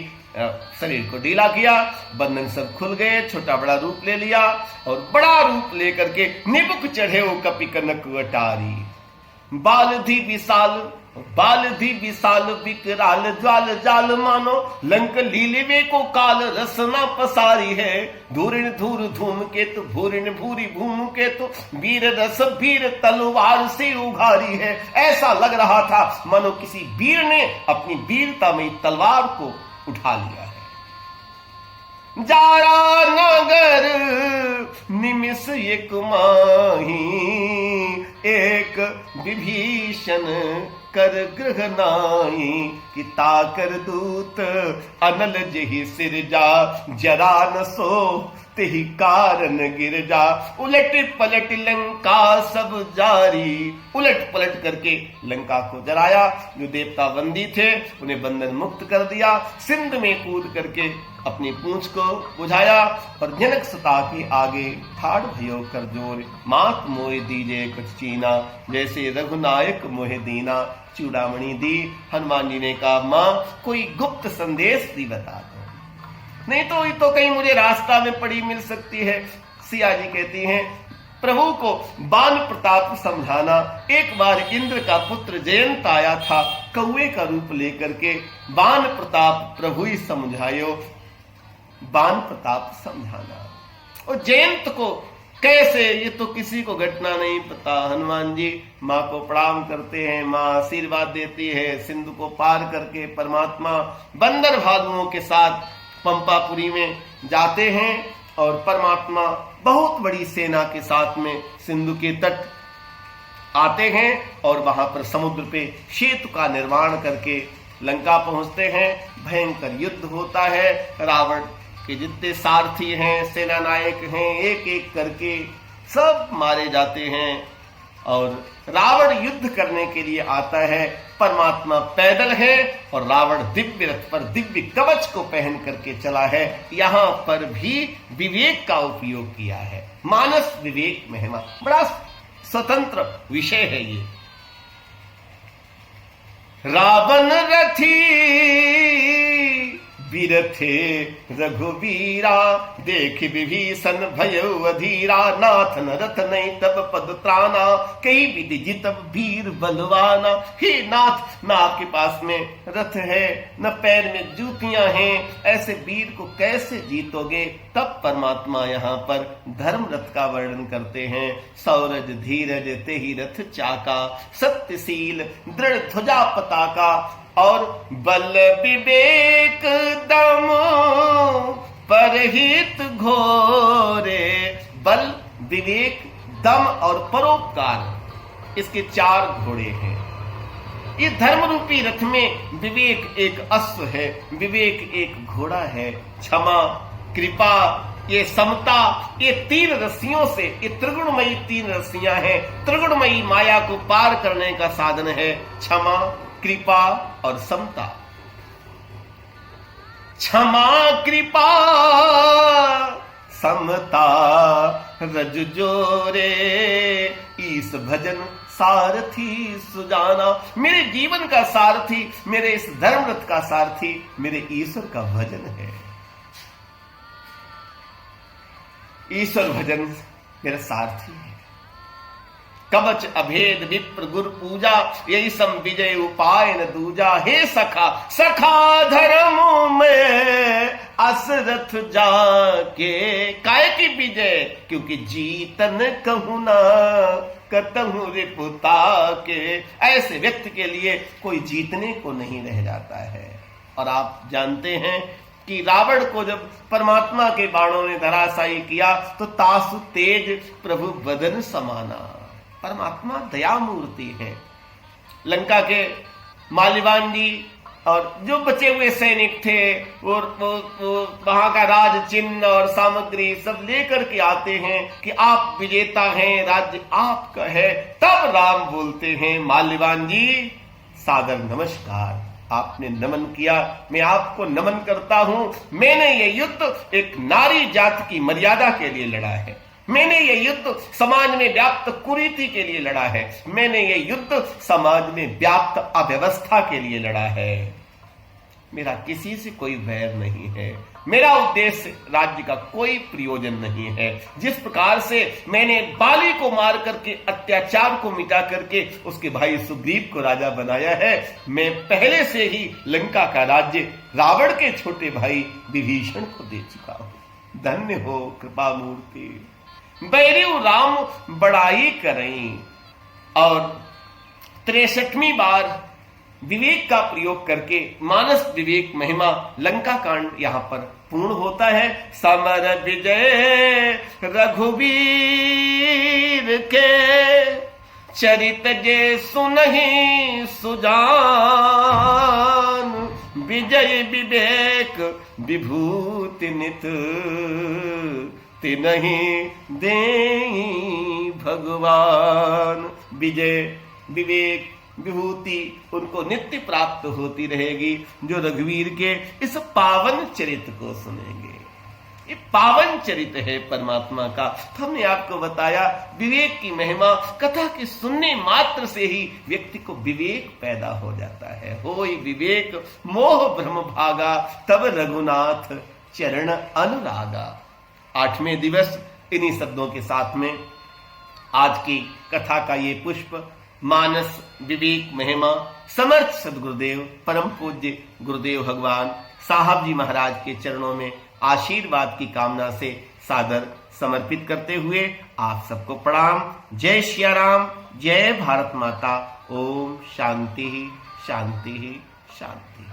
Speaker 1: शरीर को ढीला किया। बंधन सब खुल गए, छोटा बड़ा रूप ले लिया और बड़ा रूप लेकर के निबुक चढ़े वो कपि कनक अटारी। बालधि विशाल विकराल ज्वाल जाल मानो, लंक लीलिवे को काल रसना पसारी है। धूरिण धूर धूम केतु भूरिण भूरी भूम केतु, वीर रस वीर तलवार से उघारी है। ऐसा लग रहा था मानो किसी वीर ने अपनी वीरता में तलवार को उठा लिया है। जारा नगर निमिष एक माही, एक विभीषण कर गृह नाई। कि ताकर दूत अनल जही सिरजा, जरा न सो तेहि कारण गिर जा। उलट पलट लंका सब जारी, उलट पलट करके लंका को जलाया। जो देवता बंदी थे उन्हें बंधन मुक्त कर दिया। सिंध में कूद करके अपनी पूंछ को बुझाया और जनक सुता के आगे ठाड़ भयो कर जोर। मात मोह दीजे कुछ चीना, जैसे रघुनायक मोह दीना। चूड़ामणि दी। हनुमान जी ने कहा मां कोई गुप्त संदेश दी बता दो, नहीं तो ये तो कहीं मुझे रास्ता में पड़ी मिल सकती है। सिया जी कहती हैं प्रभु को बाण प्रताप समझाना। एक बार इंद्र का पुत्र जयंत आया था कौए का रूप लेकर के। बाण प्रताप प्रभु ही समझायो, बाण प्रताप समझाना। और जयंत को कैसे, ये तो किसी को घटना नहीं पता। हनुमान जी माँ को प्रणाम करते हैं, माँ आशीर्वाद देती है। सिंधु को पार करके परमात्मा बंदर भालुओं के साथ पंपापुरी में जाते हैं और परमात्मा बहुत बड़ी सेना के साथ में सिंधु के तट आते हैं और वहां पर समुद्र पे सेतु का निर्माण करके लंका पहुंचते हैं। भयंकर युद्ध होता है। रावण के जितने सारथी हैं, सेना नायक हैं, एक एक करके सब मारे जाते हैं और रावण युद्ध करने के लिए आता है। परमात्मा पैदल है और रावण दिव्य रथ पर दिव्य कवच को पहन करके चला है। यहां पर भी विवेक का उपयोग किया है। मानस विवेक महिमा, बड़ा स्वतंत्र विषय है ये। रावण रथी वीर थे रघुवीरा, देख विभीषण भयो अधीरा, नाथ न रथ नहीं तब पद त्राना, कई विधि जितब वीर बलवाना। हे नाथ, न आपके पास में रथ है, न पैर में जूतियां हैं, ऐसे वीर को कैसे जीतोगे? तब परमात्मा यहाँ पर धर्म रथ का वर्णन करते हैं। सौरज धीरज तेहि रथ चाका, सत्यशील दृढ़ ध्वजा पताका, और बल विवेक दम परहित घोरे। बल विवेक दम और परोपकार, इसके 4 घोड़े हैं। ये धर्म रूपी रथ में विवेक एक अश्व है, विवेक एक घोड़ा है, क्षमा कृपा ये समता, ये 3 रस्सियों से, ये त्रिगुणमयी 3 रस्सियां हैं। त्रिगुणमयी माया को पार करने का साधन है क्षमा, कृपा और समता। क्षमा कृपा समता रज जोरे, ईस भजन सारथी सुजाना। मेरे जीवन का सारथी, मेरे इस धर्म रथ का सारथी मेरे ईश्वर का भजन है। ईश्वर भजन मेरा सारथी है। कवच अभेद विप्र गुरु पूजा, यही सम विजय उपाय न दूजा। हे सखा सखा धर्म में असरथ जाके, काय की विजय? क्योंकि जीतन कहूं ना कतहु रिपुता के। ऐसे व्यक्ति के लिए कोई जीतने को नहीं रह जाता है। और आप जानते हैं कि रावण को जब परमात्मा के बाणों ने धराशायी किया तो तासु तेज प्रभु बदन समाना। परमात्मा दया मूर्ति है। लंका के माल्यवान जी और जो बचे हुए सैनिक थे वो वहां का राज चिन्ह और सामग्री सब लेकर के आते हैं कि आप विजेता हैं, राज्य आपका है। तब राम बोलते हैं, माल्यवान जी सादर नमस्कार, आपने नमन किया, मैं आपको नमन करता हूं। मैंने ये युद्ध एक नारी जाति की मर्यादा के लिए लड़ा है। मैंने ये युद्ध समाज में व्याप्त कुरीति के लिए लड़ा है। मैंने ये युद्ध समाज में व्याप्त अव्यवस्था के लिए लड़ा है। मेरा किसी से कोई वैर नहीं है। मेरा उद्देश्य राज्य का कोई प्रयोजन नहीं है। जिस प्रकार से मैंने बाली को मार करके अत्याचार को मिटा करके उसके भाई सुग्रीव को राजा बनाया है, मैं पहले से ही लंका का राज्य रावण के छोटे भाई विभीषण को दे चुका हूं। धन्य हो कृपा मूर्ति, बैरियु राम बड़ाई करई। और 63वीं बार विवेक का प्रयोग करके मानस विवेक महिमा लंका कांड यहां पर पूर्ण होता है। समर विजय रघुवीर के, चरित जे सुनहि सुजान। विजय विवेक विभूति नित, तिनहि देई भगवान। विजय विवेक विभूति उनको नित्य प्राप्त होती रहेगी जो रघुवीर के इस पावन चरित्र को सुनेंगे। ये पावन चरित्र है परमात्मा का। तो हमने आपको बताया विवेक की महिमा, कथा के सुनने मात्र से ही व्यक्ति को विवेक पैदा हो जाता है। होई विवेक मोह भ्रम भागा, तब रघुनाथ चरण अनुरागा। 8वें दिवस इन्हीं शब्दों के साथ में आज की कथा का ये पुष्प मानस विवेक महिमा समर्थ सदगुरुदेव परम पूज्य गुरुदेव भगवान साहब जी महाराज के चरणों में आशीर्वाद की कामना से सादर समर्पित करते हुए आप सबको प्रणाम। जय श्री राम, जय भारत माता। ओम शांति शांति शांति।